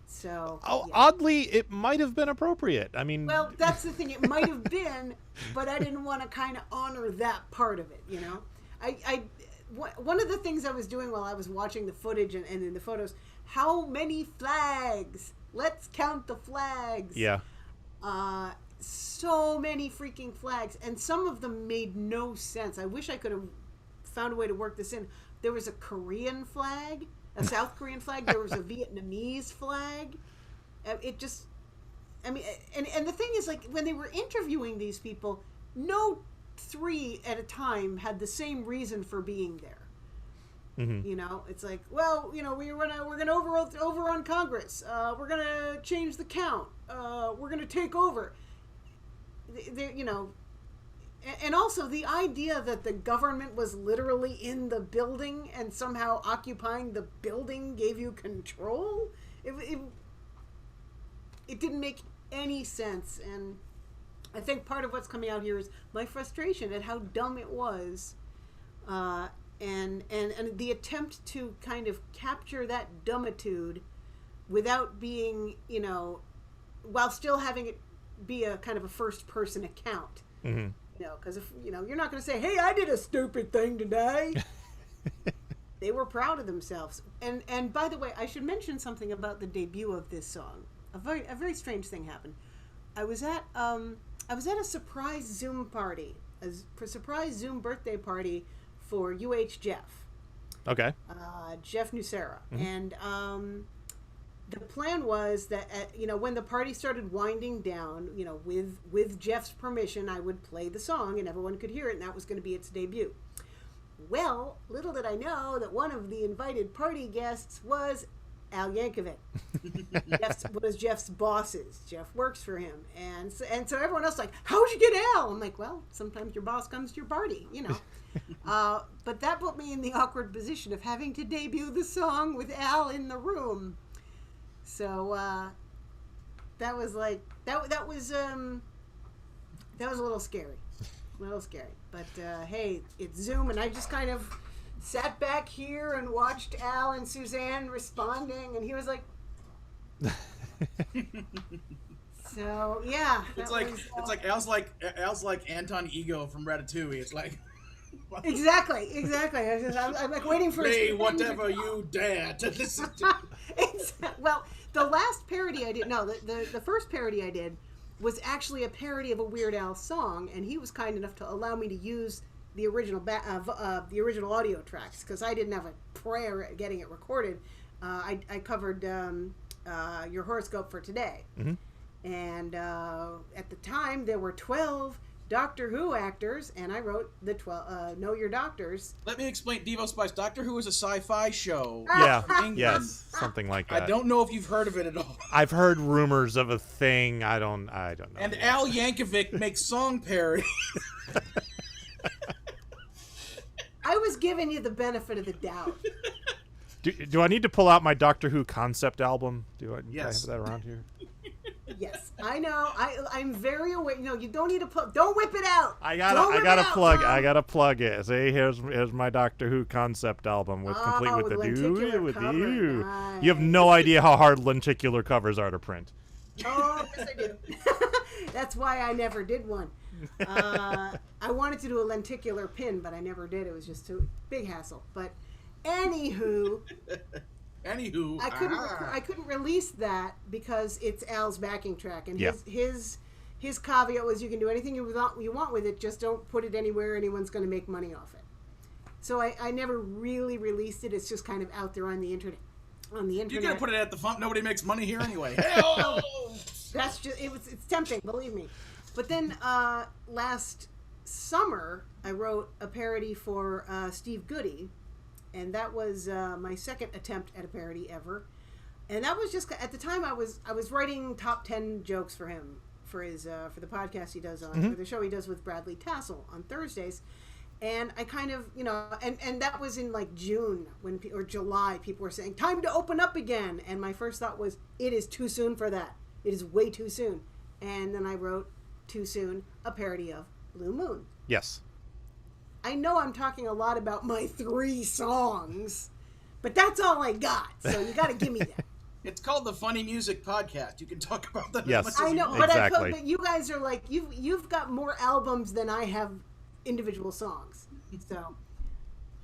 So oddly, it might have been appropriate. I mean, well, that's the thing. It might have been, but I didn't want to kind of honor that part of it. You know, one of the things I was doing while I was watching the footage and in the photos, how many flags? Let's count the flags. Yeah. So many freaking flags, and some of them made no sense. I wish I could have found a way to work this in. There was a Korean flag, a South Korean flag. There was a Vietnamese flag. It just, I mean, and the thing is, like, when they were interviewing these people, no three at a time had the same reason for being there. You know, it's like, well, you know, we're gonna overrun Congress. We're gonna change the count. We're gonna take over. You know, and also the idea that the government was literally in the building and somehow occupying the building gave you control. It didn't make any sense, and I think part of what's coming out here is my frustration at how dumb it was. And the attempt to kind of capture that dumbitude without being, you know, while still having it be a kind of a first person account. You know, because if, you know, you're not going to say, hey, I did a stupid thing today. They were proud of themselves. And by the way, I should mention something about the debut of this song. A very strange thing happened. I was at a surprise Zoom party, a surprise Zoom birthday party for UH Jeff. Okay. Jeff Nucera. And the plan was that, you know, when the party started winding down, you know, with Jeff's permission, I would play the song and everyone could hear it, and that was going to be its debut. Well, little did I know that one of the invited party guests was Al Yankovic. One of Jeff's bosses. Jeff works for him. And so everyone else was like, how'd you get Al? I'm like, well, sometimes your boss comes to your party, you know. But that put me in the awkward position of having to debut the song with Al in the room. So that was like that was a little scary. But hey, it's Zoom, and I just kind of sat back here and watched Al and Suzanne responding, and he was like so yeah, it's like Al's like Anton Ego from Ratatouille. It's like Exactly. I'm like waiting for Play his whatever you dare to listen to. Well, the last parody I did, no, the first parody I did was actually a parody of a Weird Al song, and he was kind enough to allow me to use the original the original audio tracks because I didn't have a prayer at getting it recorded. I covered Your Horoscope for Today, and at the time there were 12 Doctor Who actors, and I wrote the 12 Know Your Doctors. Let me explain. Devo Spice. Doctor Who is a sci-fi show. Yeah, from England. yes, something like that. I don't know if you've heard of it at all. I've heard rumors of a thing. I don't know. And Al Yankovic makes song parodies. I was giving you the benefit of the doubt. Do I need to pull out my Doctor Who concept album? Do I Yes. have that around here? Yes, I know. I'm very aware. No, you don't need to put. Don't whip it out. I gotta plug it. See, here's my Doctor Who concept album complete with the lenticular cover. do. Nice. You have no idea how hard lenticular covers are to print. Oh, yes, I do. That's why I never did one. I wanted to do a lenticular pin, but I never did. It was just too big hassle. But anywho. I couldn't release that because it's Al's backing track, and his caveat was you can do anything you want with it, just don't put it anywhere anyone's going to make money off it. So I never really released it. It's just kind of out there on the internet. You gotta put it at the FuMP. Nobody makes money here anyway. That's just it's tempting, believe me. But then last summer I wrote a parody for Steve Goody. And that was my second attempt at a parody ever, and that was just at the time I was writing top 10 jokes for him for his for the podcast he does on for the show he does with Bradley Tassel on Thursdays, and I kind of and that was in like June or July people were saying time to open up again, and my first thought was it is too soon for that, it is way too soon, and then I wrote Too Soon, a parody of Blue Moon. Yes. I know I'm talking a lot about my 3 songs, but that's all I got. So you got to give me that. It's called the Funny Music Podcast. You can talk about that. Yes, as much as I know, you but want. but you guys are like you've got more albums than I have individual songs. So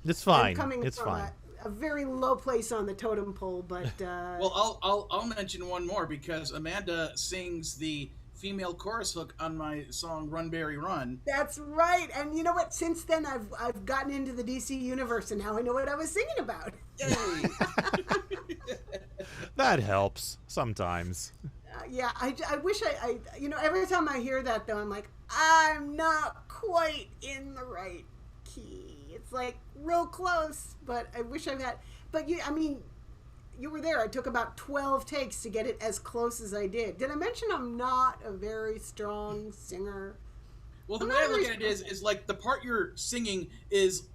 it's fine. I'm coming it's from fine. A very low place on the totem pole, but well, I'll mention one more because Amanda sings the female chorus hook on my song Run Berry Run. That's right. And you know what? Since then I've gotten into the DC universe, and now I know what I was singing about. Yay. That helps sometimes. Yeah, I wish I every time I hear that though, I'm like, I'm not quite in the right key. It's like real close, but I wish I've had. But you were there. I took about 12 takes to get it as close as I did. Did I mention I'm not a very strong singer? Well, the way I look at it is like the part you're singing is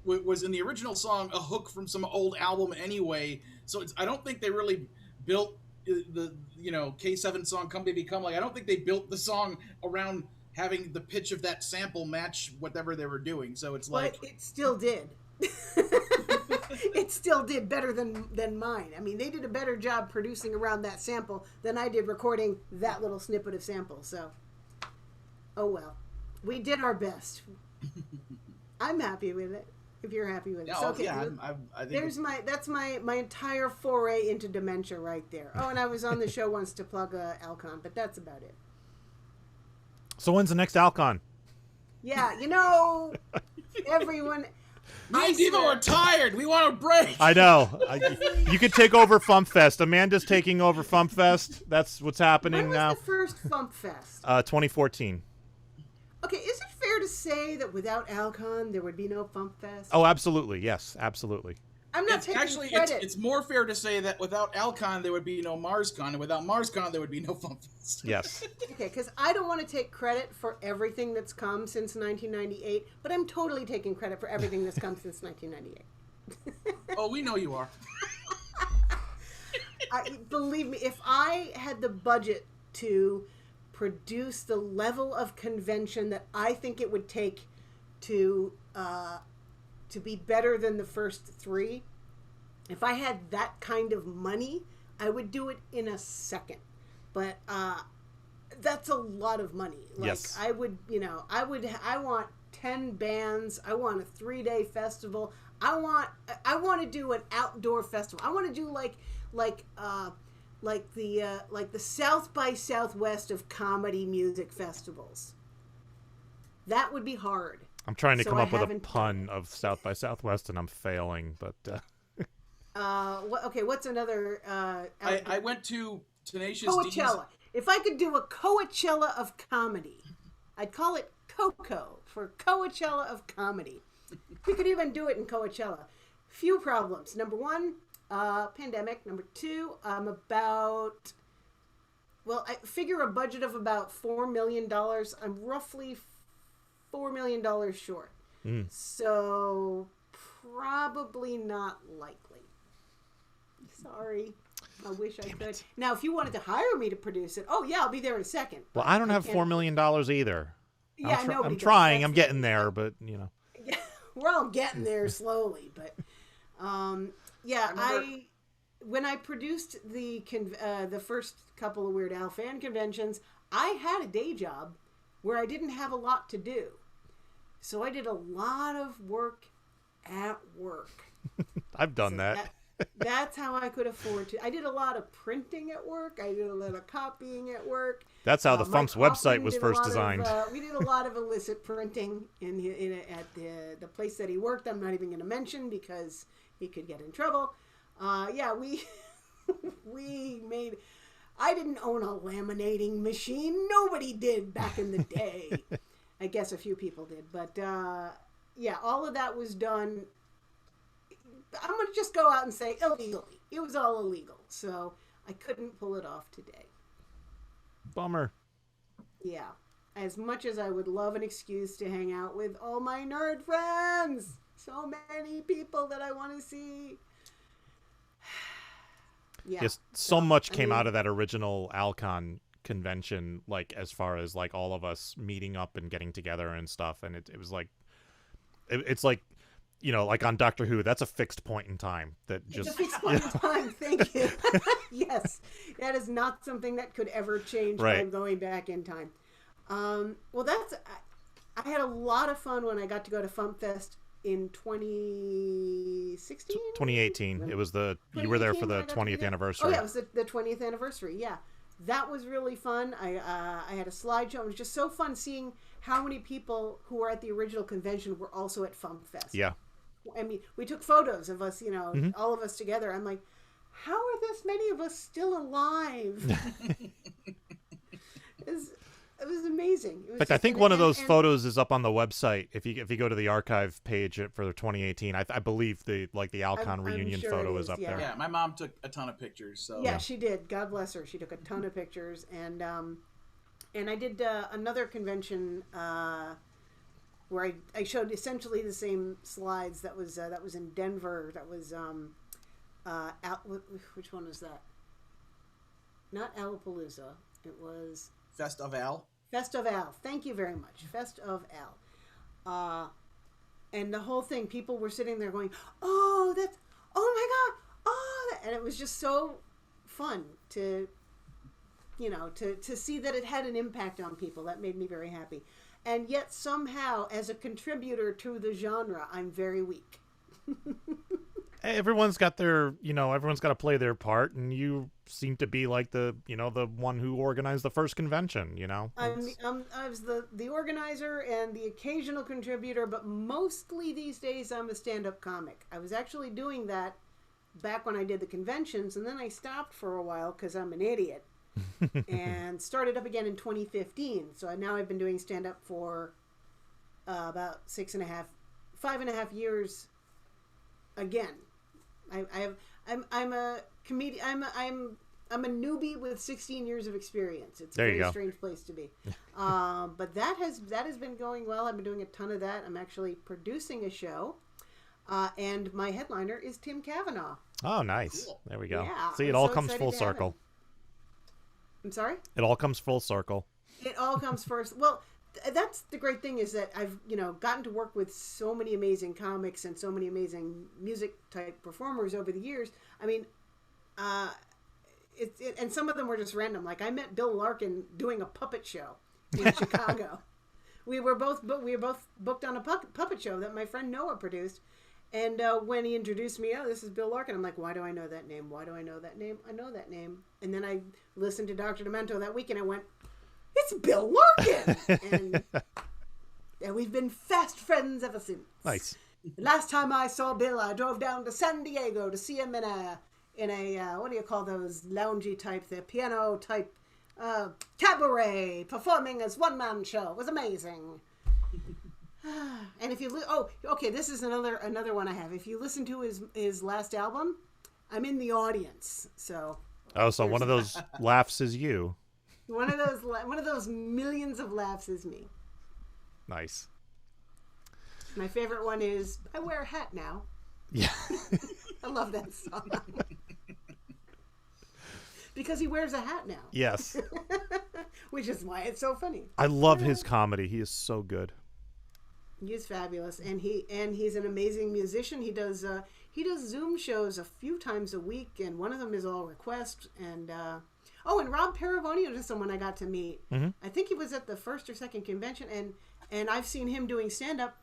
was in the original song a hook from some old album anyway. So I don't think they really built the K7 song Come Baby Come. Like I don't think they built the song around having the pitch of that sample match whatever they were doing. So it's like it still did. It still did better than mine. I mean, they did a better job producing around that sample than I did recording that little snippet of sample. So, oh well, we did our best. I'm happy with it. If you're happy with it, oh, so, okay. Yeah, I think that's my entire foray into dementia right there. Oh, and I was on the show once to plug Alcon, but that's about it. So when's the next Alcon? Yeah, everyone. Me and Devo are tired. We want a break. I know. You could take over FuMPFest. Amanda's taking over FuMPFest. That's what's happening when was now. The first FuMPFest? 2014. Okay, is it fair to say that without Alcon there would be no FuMPFest? Oh, absolutely. Yes, absolutely. I'm not taking credit. It's more fair to say that without Alcon there would be no MarsCon, and without MarsCon there would be no FuMPFest. Yes. Okay, because I don't want to take credit for everything that's come since 1998, but I'm totally taking credit for everything that's come since 1998. Oh, we know you are. Believe me, if I had the budget to produce the level of convention that I think it would take to be better than the first 3, if I had that kind of money, I would do it in a second. But that's a lot of money. Like yes. I want 10 bands. I want a 3-day festival. I want to do an outdoor festival. I want to do like the South by Southwest of comedy music festivals. That would be hard. I'm trying to come up with a pun of South by Southwest, and I'm failing. But what's another? I went to Tenacious Coachella. If I could do a Coachella of comedy, I'd call it Coco for Coachella of comedy. We could even do it in Coachella. Few problems. Number one, pandemic. Number two, I figure a budget of about $4 million. I'm roughly $4 million short. So probably not likely. Sorry. I wish I could. Now, if you wanted to hire me to produce it, I'll be there in a second. Well, I don't have $4 million either. Yeah, I'm trying. I'm getting there, but Yeah, we're all getting there slowly, but when I produced the first couple of Weird Al fan conventions, I had a day job where I didn't have a lot to do, so I did a lot of work at work. I've done that. That's how I could afford to. I did a lot of printing at work. I did a lot of copying at work. That's how the FuMP's website was first designed. We did a lot of illicit printing at the place that he worked. I'm not even going to mention because he could get in trouble. We made. I didn't own a laminating machine. Nobody did back in the day. I guess a few people did, but all of that was done. I'm going to just go out and say illegally. It was all illegal, so I couldn't pull it off today. Bummer. Yeah. As much as I would love an excuse to hang out with all my nerd friends. So many people that I want to see. Yes, so much came out of that original Alcon convention, like as far as like all of us meeting up and getting together and stuff, and it was like it's like, like on Doctor Who, that's a fixed point in time. It's a fixed point in time. Thank you. Yes, that is not something that could ever change by going back in time. I had a lot of fun when I got to go to FuMPFest in 2016. 2018. It was you were there for the 20th anniversary. Oh yeah, it was the 20th anniversary. Yeah, that was really fun. I had a slideshow. It was just so fun seeing how many people who were at the original convention were also at FuMPFest. Yeah. I mean, we took photos of us, all of us together. I'm like, how are this many of us still alive? It was amazing. In fact, I think one of those photos is up on the website. If you go to the archive page for 2018, I believe the Alcon reunion photo is up there. Yeah, my mom took a ton of pictures. So yeah, she did. God bless her. She took a ton of pictures, and I did another convention where I showed essentially the same slides. That was in Denver. That was which one was that? Not Alapalooza. It was Fest of Al. Fest of Al. Thank you very much. Fest of Al. And the whole thing, people were sitting there going, oh my God. Oh, and it was just so fun to see that it had an impact on people. That made me very happy. And yet somehow, as a contributor to the genre, I'm very weak. Everyone's got everyone's got to play their part, and you seem to be like the one who organized the first convention. I was the organizer and the occasional contributor, but mostly these days I'm a stand-up comic. I was actually doing that back when I did the conventions, and then I stopped for a while because I'm an idiot, and started up again in 2015. So now I've been doing stand-up for about 5.5 years again. I'm a comedian. I'm a newbie with 16 years of experience. It's a very strange place to be. But that has been going well. I've been doing a ton of that. I'm actually producing a show. And my headliner is Tim Cavanaugh. Oh, nice. Cool. There we go. Yeah, see, it all comes full circle. I'm sorry? It all comes full circle. It all comes first. Well, that's the great thing is that I've, gotten to work with so many amazing comics and so many amazing music type performers over the years. I mean, and some of them were just random. Like I met Bill Larkin doing a puppet show in Chicago. We were both booked on a puppet show that my friend Noah produced. And when he introduced me, oh, this is Bill Larkin, I'm like, why do I know that name? Why do I know that name? I know that name. And then I listened to Dr. Demento that week, and I went, it's Bill Larkin! And we've been fast friends ever since. Nice. Last time I saw Bill, I drove down to San Diego to see him in a what do you call those loungy type, the piano type cabaret, performing as one-man show. It was amazing. And if you this is another one I have. If you listen to his last album, I'm in the audience. So one of those laughs is you. One of those millions of laughs is me. Nice. My favorite one is I Wear a Hat Now. Yeah. I love that song. Because he wears a hat now. Yes. Which is why it's so funny. I love his comedy. He is so good. He is fabulous, and he's an amazing musician. He does Zoom shows a few times a week, and one of them is all request. And and Rob Paravonio is someone I got to meet. Mm-hmm. I think he was at the first or second convention, and I've seen him doing stand up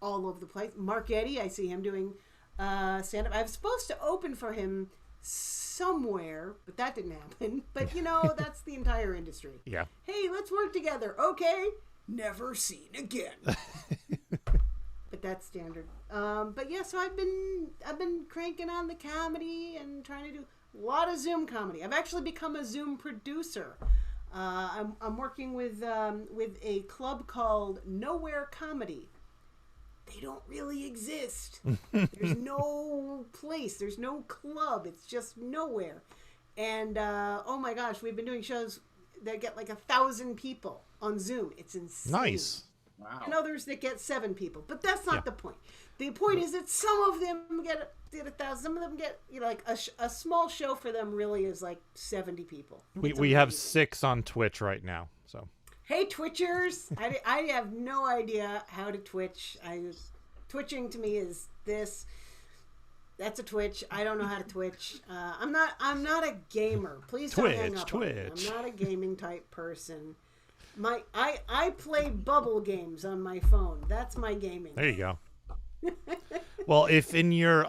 all over the place. Mark Eddy, I see him doing stand up. I was supposed to open for him somewhere, but that didn't happen. But that's the entire industry. Yeah. Hey, let's work together. Okay. Never seen again. But that's standard. But yeah, so I've been cranking on the comedy and trying to do a lot of Zoom comedy. I've actually become a Zoom producer. I'm working with a club called Nowhere Comedy. They don't really exist. There's no place. There's no club. It's just nowhere. And oh my gosh, we've been doing shows that get like 1,000 people on Zoom. It's insane. Nice. Wow. And others that get 7 people. But that's not the point. The point is that some of them get 1,000. Some of them get like a small show for them really is like 70 people. We have 6 on Twitch right now. So. Hey Twitchers! I have no idea how to Twitch. Twitching to me is this. That's a Twitch. I don't know how to Twitch. I'm not a gamer. Please don't hang up on me. I'm not a gaming type person. I play bubble games on my phone. That's my gaming. There you go. Well, if in your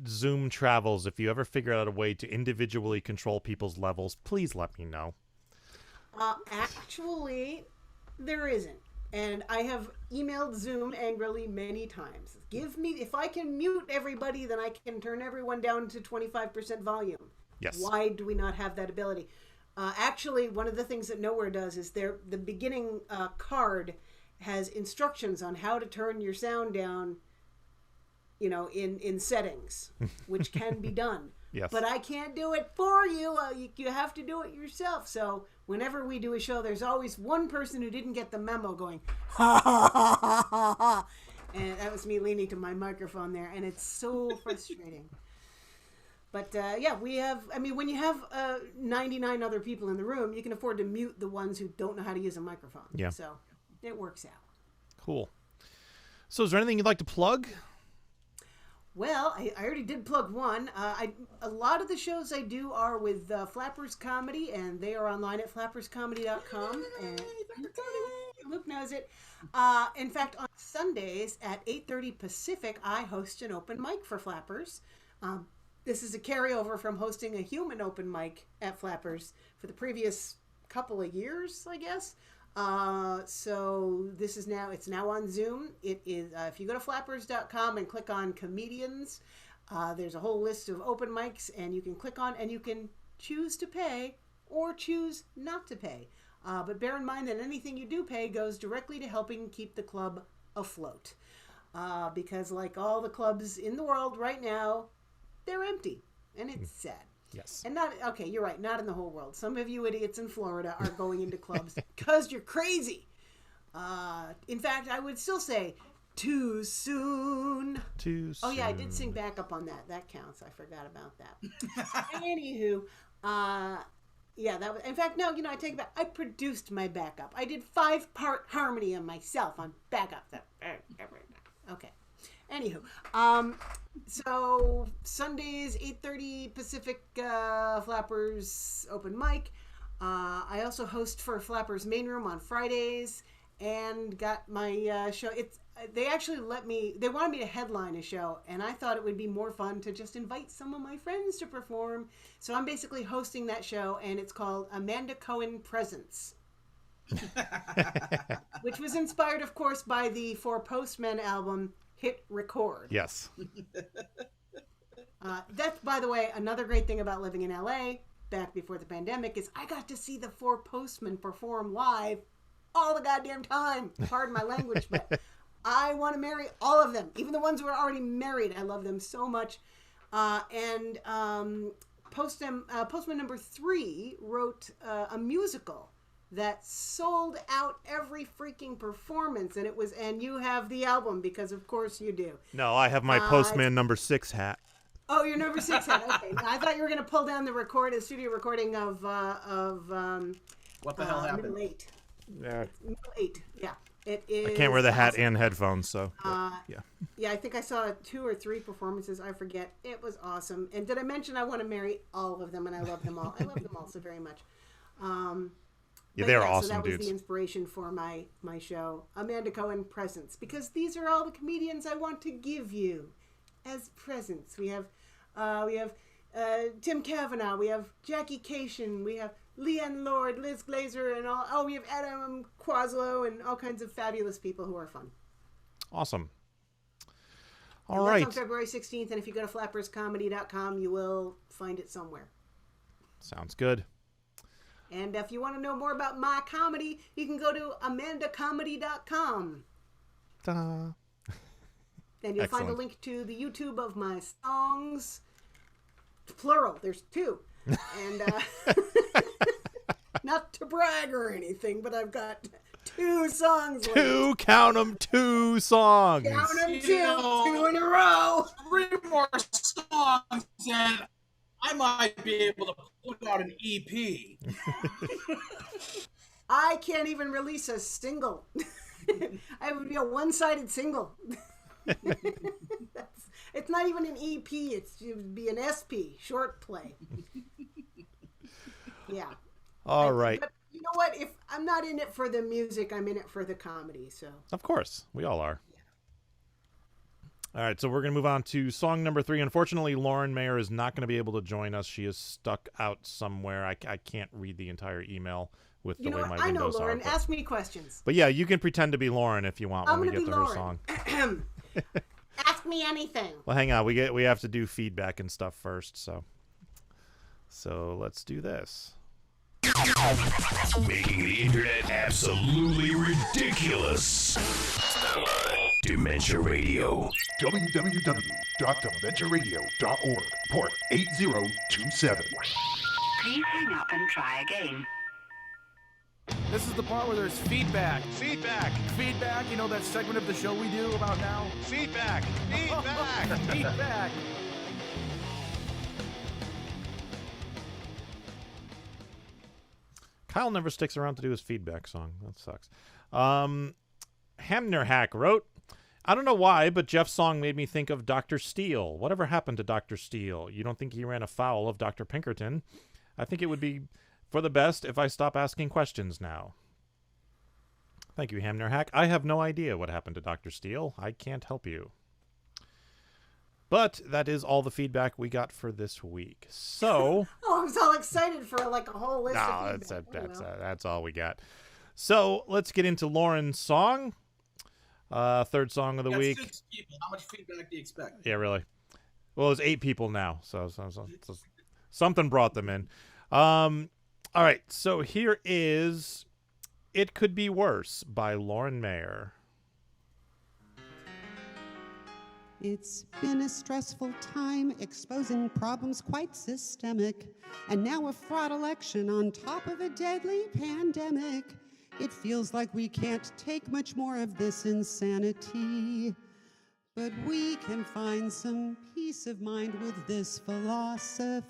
Zoom travels, if you ever figure out a way to individually control people's levels, please let me know. Actually, there isn't. And I have emailed Zoom angrily many times. If I can mute everybody, then I can turn everyone down to 25% volume. Yes. Why do we not have that ability? Actually, one of the things that Nowhere does is the beginning card has instructions on how to turn your sound down, in settings, which can be done. Yes. But I can't do it for you. You have to do it yourself. So whenever we do a show, there's always one person who didn't get the memo going, ha, ha, ha, ha, ha, ha. And that was me leaning to my microphone there. And it's so frustrating. But we have, when you have 99 other people in the room, you can afford to mute the ones who don't know how to use a microphone. Yeah. So it works out. Cool. So is there anything you'd like to plug? Well, I already did plug one. A lot of the shows I do are with Flappers Comedy, and they are online at flapperscomedy.com. And Luke knows it. In fact, on Sundays at 8:30 Pacific, I host an open mic for Flappers. This is a carryover from hosting a human open mic at Flappers for the previous couple of years, I guess. So it's now on Zoom. It is, if you go to flappers.com and click on comedians, there's a whole list of open mics, and you can click on, and you can choose to pay or choose not to pay. But bear in mind that anything you do pay goes directly to helping keep the club afloat. Because like all the clubs in the world right now, they're empty, and it's sad. Yes. And you're right, not in the whole world. Some of you idiots in Florida are going into clubs because you're crazy. In fact, I would still say, too soon. Too soon. Oh, yeah, I did sing backup on that. That counts. I forgot about that. Anywho, that was, in fact, no, I take it back. I produced my backup. I did 5-part harmony on myself on backup. Okay. Anywho, so Sundays, 8:30 Pacific, Flappers open mic. I also host for Flappers Main Room on Fridays, and got my show. They actually they wanted me to headline a show, and I thought it would be more fun to just invite some of my friends to perform. So I'm basically hosting that show, and it's called Amanda Cohen Presents. Which was inspired, of course, by the For Postmen album, Hit Record. Yes. That's, by the way, another great thing about living in LA back before the pandemic is I got to see the Four Postmen perform live all the goddamn time. Pardon my language, but I want to marry all of them, even the ones who are already married. I love them so much. And Postman number 3 wrote a musical that sold out every freaking performance, and you have the album because of course you do. No, I have my Postman number 6 hat. Oh, your number 6 hat. Okay, I thought you were going to pull down the studio recording of What the hell happened? Middle 8. Yeah. Middle 8. Yeah, it is. I can't wear the hat and headphones, so yeah. Yeah, I think I saw 2 or 3 performances. I forget. It was awesome. And did I mention I want to marry all of them, and I love them all. I love them all so very much. Yeah, they're awesome, so that dudes. was the inspiration for my show, Amanda Cohen Presents, because these are all the comedians I want to give you as presents. We have Tim Cavanaugh, we have Jackie Cation, we have Leanne Lord, Liz Glazer, and all. Oh, we have Adam Quaslow and all kinds of fabulous people who are fun. Awesome. And All right. That's on February 16th, and if you go to flapperscomedy.com, you will find it somewhere. Sounds good. And if you want to know more about my comedy, you can go to amandacomedy.com. Ta-da. And you'll find a link to the YouTube of my songs. Plural, there's 2. And not to brag or anything, but I've got 2 songs. 2, count them, 2 songs. Count them 2 in a row. 3 more songs, and I might be able to put out an EP. I can't even release a single. It would be a one-sided single. It's not even an EP. It would be an SP, short play. Yeah. All right. But you know what? If I'm not in it for the music, I'm in it for the comedy. So. Of course, we all are. All right, so we're going to move on to song number 3. Unfortunately, Lauren Mayer is not going to be able to join us. She is stuck out somewhere. I can't read the entire email with the way my I know, windows Lauren. are. Ask me questions. But yeah, you can pretend to be Lauren if you want when we get to her Lauren. song. Ask me anything. Well, hang on. We have to do feedback and stuff first, so let's do this. Making the internet absolutely ridiculous. Dementia Radio. www.dementiaradio.org. Port 8027. Please hang up and try again. This is the part where there's feedback. Feedback. Feedback. You know that segment of the show we do about now? Feedback. Feedback. Feedback. Kyle never sticks around to do his feedback song. That sucks. Hamner Hack wrote, I don't know why, but Jeff's song made me think of Dr. Steele. Whatever happened to Dr. Steele? You don't think he ran afoul of Dr. Pinkerton? I think it would be for the best if I stop asking questions now. Thank you, Hamner Hack. I have no idea what happened to Dr. Steele. I can't help you. But that is all the feedback we got for this week. So... Oh, I was all excited for like a whole list of feedback. That's all we got. So let's get into Lauren's song. Third song of the week. 6 people. How much feedback do you expect? Yeah, really. Well, it's 8 people now, so something brought them in. All right, so here is It Could Be Worse by Lauren Mayer. It's been a stressful time, exposing problems quite systemic. And now a fraud election on top of a deadly pandemic. It feels like we can't take much more of this insanity. But we can find some peace of mind with this philosophy.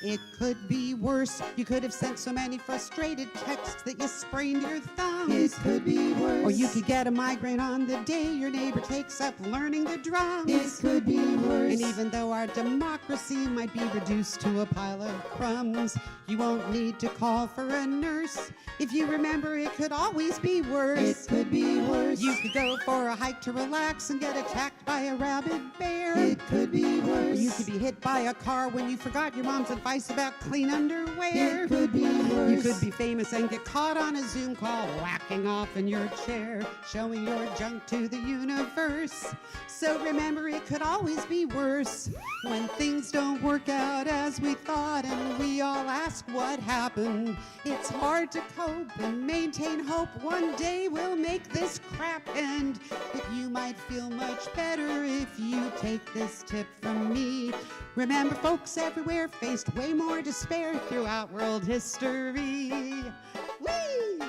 It could be worse. You could have sent so many frustrated texts that you sprained your thumbs. It could be worse. Or you could get a migraine on the day your neighbor takes up learning the drums. It could be worse. And even though our democracy might be reduced to a pile of crumbs, you won't need to call for a nurse. If you remember, it could always be worse. It could be worse. You could go for a hike to relax and get attacked by a rabid bear. It could be worse. Or you could be hit by a car when you forgot your mom's advice about clean underwear. It could be worse. You could be famous and get caught on a Zoom call, whacking off in your chair, showing your junk to the universe. So remember, it could always be worse. When things don't work out as we thought and we all ask what happened, it's hard to cope and maintain hope one day we'll make this crap end. But you might feel much better if you take this tip from me. Remember, folks everywhere faced way more despair throughout world history. Whee!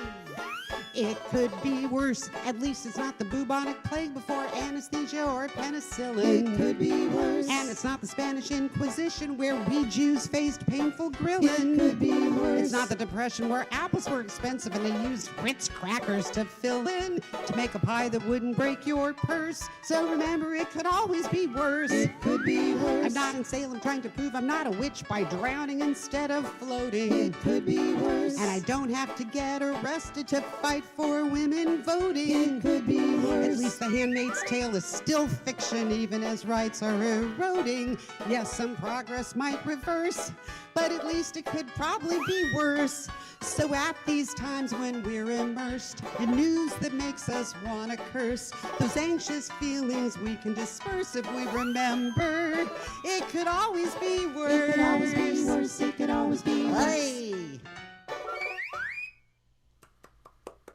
It could be worse. At least it's not the bubonic plague before anesthesia or penicillin. It could be worse. And it's not the Spanish Inquisition where we Jews faced painful grilling. It could be worse. It's not the Depression where apples were expensive and they used Ritz crackers to fill in to make a pie that wouldn't break your purse. So remember, it could always be worse. It could be worse. I'm not in Salem trying to prove I'm not a witch by drowning instead of floating. It could be worse. And I don't have to get arrested to fight for women voting. It could be worse. At least The Handmaid's Tale is still fiction, even as rights are eroding. Yes, some progress might reverse, but at least it could probably be worse. So at these times when we're immersed in news that makes us want to curse, those anxious feelings we can disperse if we remember it could always be worse. It could always be worse. It could always be worse. Hey!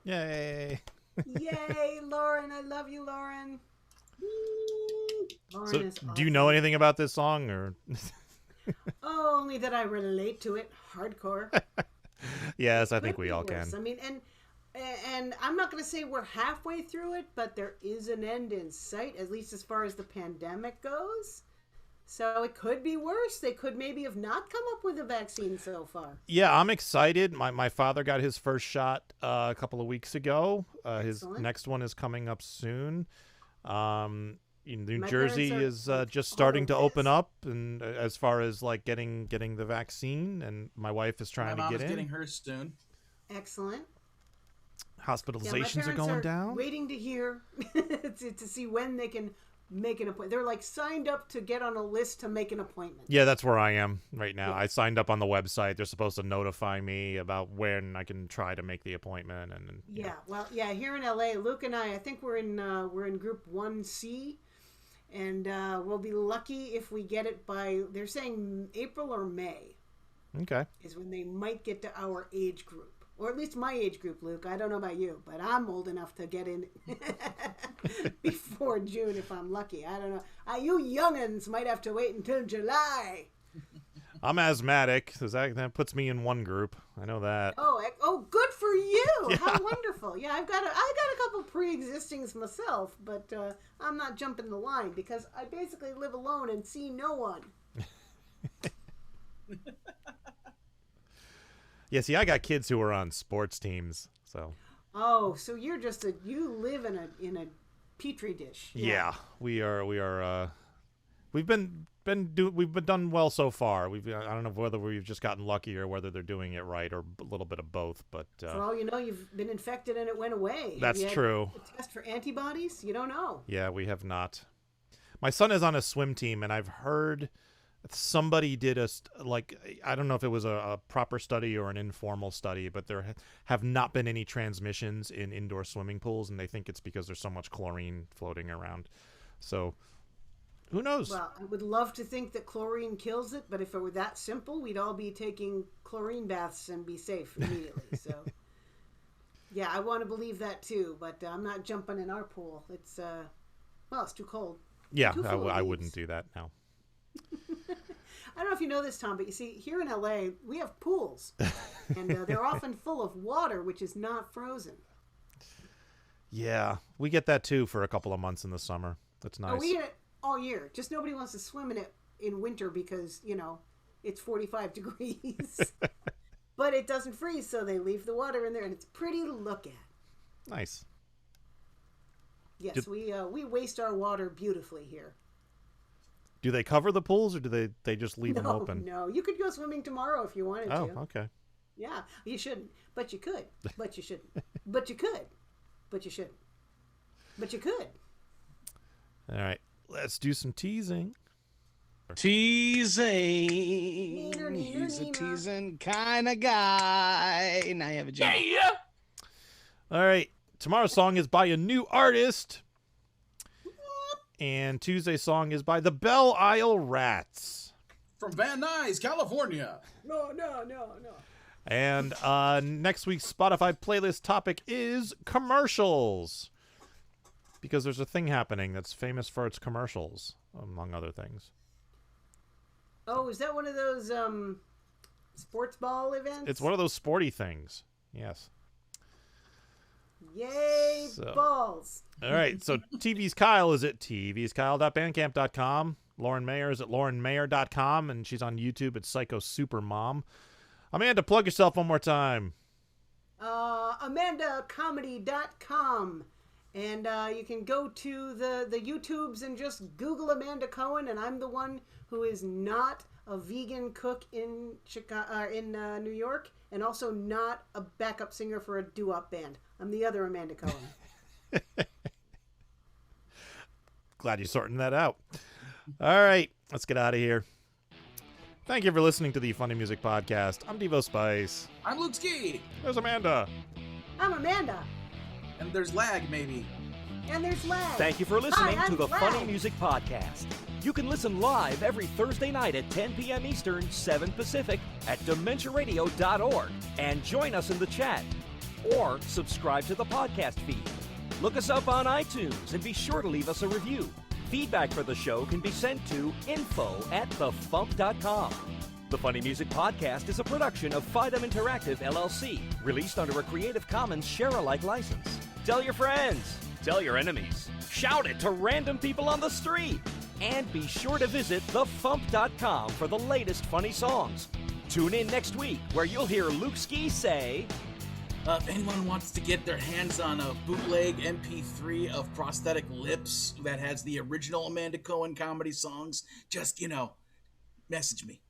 Yay. Yay, Lauren. I love you, Lauren. Lauren So, is awesome. do you know anything about this song, or? Oh, only that I relate to it hardcore. Yes, I think Could we be all worse. can. I mean, and I'm not going to say we're halfway through it, but there is an end in sight, at least as far as the pandemic goes. So it could be worse. They could maybe have not come up with a vaccine so far. Yeah, I'm excited. My father got his first shot a couple of weeks ago. His Excellent. next one is coming up soon. New My Jersey parents are is just starting to open up, and as far as like getting the vaccine, and my wife is trying My to mom get is in. getting hers soon. Excellent. Hospitalizations Yeah, are going down. Waiting to hear to see when they can make an appointment. They're like signed up to get on a list to make an appointment. Yeah, that's where I am right now. I signed up on the website. They're supposed to notify me about when I can try to make the appointment. And Yeah, well, yeah, here in LA, Luke and I think we're in group 1C, and we'll be lucky if we get it by, they're saying April or May Okay. is when they might get to our age group. Or at least my age group, Luke. I don't know about you, but I'm old enough to get in before June if I'm lucky. I don't know. You young'uns might have to wait until July. I'm asthmatic, so that puts me in one group. I know that. Oh, good for you! Yeah. How wonderful! Yeah, I got a couple pre-existings myself, but I'm not jumping the line because I basically live alone and see no one. Yeah, see, I got kids who are on sports teams, so. Oh, so you're just you live in a petri dish. Yeah, we are. We've been done well so far. I don't know whether we've just gotten lucky or whether they're doing it right or a little bit of both. But For all you know, you've been infected and it went away. That's Have you had true. a test for antibodies? You don't know. Yeah, we have not. My son is on a swim team, and I've heard somebody did I don't know if it was a proper study or an informal study, but there have not been any transmissions in indoor swimming pools, and they think it's because there's so much chlorine floating around. So who knows? Well, I would love to think that chlorine kills it, but if it were that simple, we'd all be taking chlorine baths and be safe immediately. So, yeah, I want to believe that too, but I'm not jumping in our pool. It's it's too cold. Yeah, Too full of I leaves. wouldn't do that now. I don't know if you know this, Tom, but you see, here in LA, we have pools, and they're often full of water, which is not frozen. Yeah, we get that too for a couple of months in the summer. That's nice. Oh, we get it all year. Just nobody wants to swim in it in winter because, it's 45 degrees. But it doesn't freeze, so they leave the water in there, and it's pretty to look at. Nice. Yes, we waste our water beautifully here. Do they cover the pools, or do they just leave them open? No, you could go swimming tomorrow if you wanted to. Oh, okay. Yeah, you shouldn't, but you could. But you shouldn't. But you could. But you shouldn't. But you could. All right, let's do some teasing. Teasing. He's a teasing kind of guy. And I have a job. Yeah. All right, tomorrow's song is by a new artist. And Tuesday's song is by the Belle Isle Rats. From Van Nuys, California. No. And next week's Spotify playlist topic is commercials. Because there's a thing happening that's famous for its commercials, among other things. Oh, is that one of those sports ball events? It's one of those sporty things. Yes. Yay, balls. All right, so TV's Kyle is at tvskyle.bandcamp.com. Lauren Mayer is at laurenmayer.com, and she's on YouTube at Psycho Supermom. Amanda, plug yourself one more time. AmandaComedy.com. And you can go to the YouTubes and just Google Amanda Cohen, and I'm the one who is not a vegan cook in New York, and also not a backup singer for a doo-wop band. I'm the other Amanda Cohen. Glad you're sorting that out. All right, let's get out of here. Thank you for listening to the Funny Music Podcast. I'm Devo Spice. I'm Luke Ski. There's Amanda. I'm Amanda. And there's lag, maybe. And there's lag. Thank you for listening Hi, to the lag. Funny Music Podcast. You can listen live every Thursday night at 10 p.m. Eastern, 7 Pacific at DementiaRadio.org and join us in the chat. Or subscribe to the podcast feed. Look us up on iTunes and be sure to leave us a review. Feedback for the show can be sent to info@thefump.com. The Funny Music Podcast is a production of Fidem Interactive, LLC, released under a Creative Commons share-alike license. Tell your friends, tell your enemies, shout it to random people on the street, and be sure to visit thefump.com for the latest funny songs. Tune in next week where you'll hear Luke Ski say... If anyone wants to get their hands on a bootleg MP3 of Prosthetic Lips that has the original Amanda Cohen comedy songs, just, message me.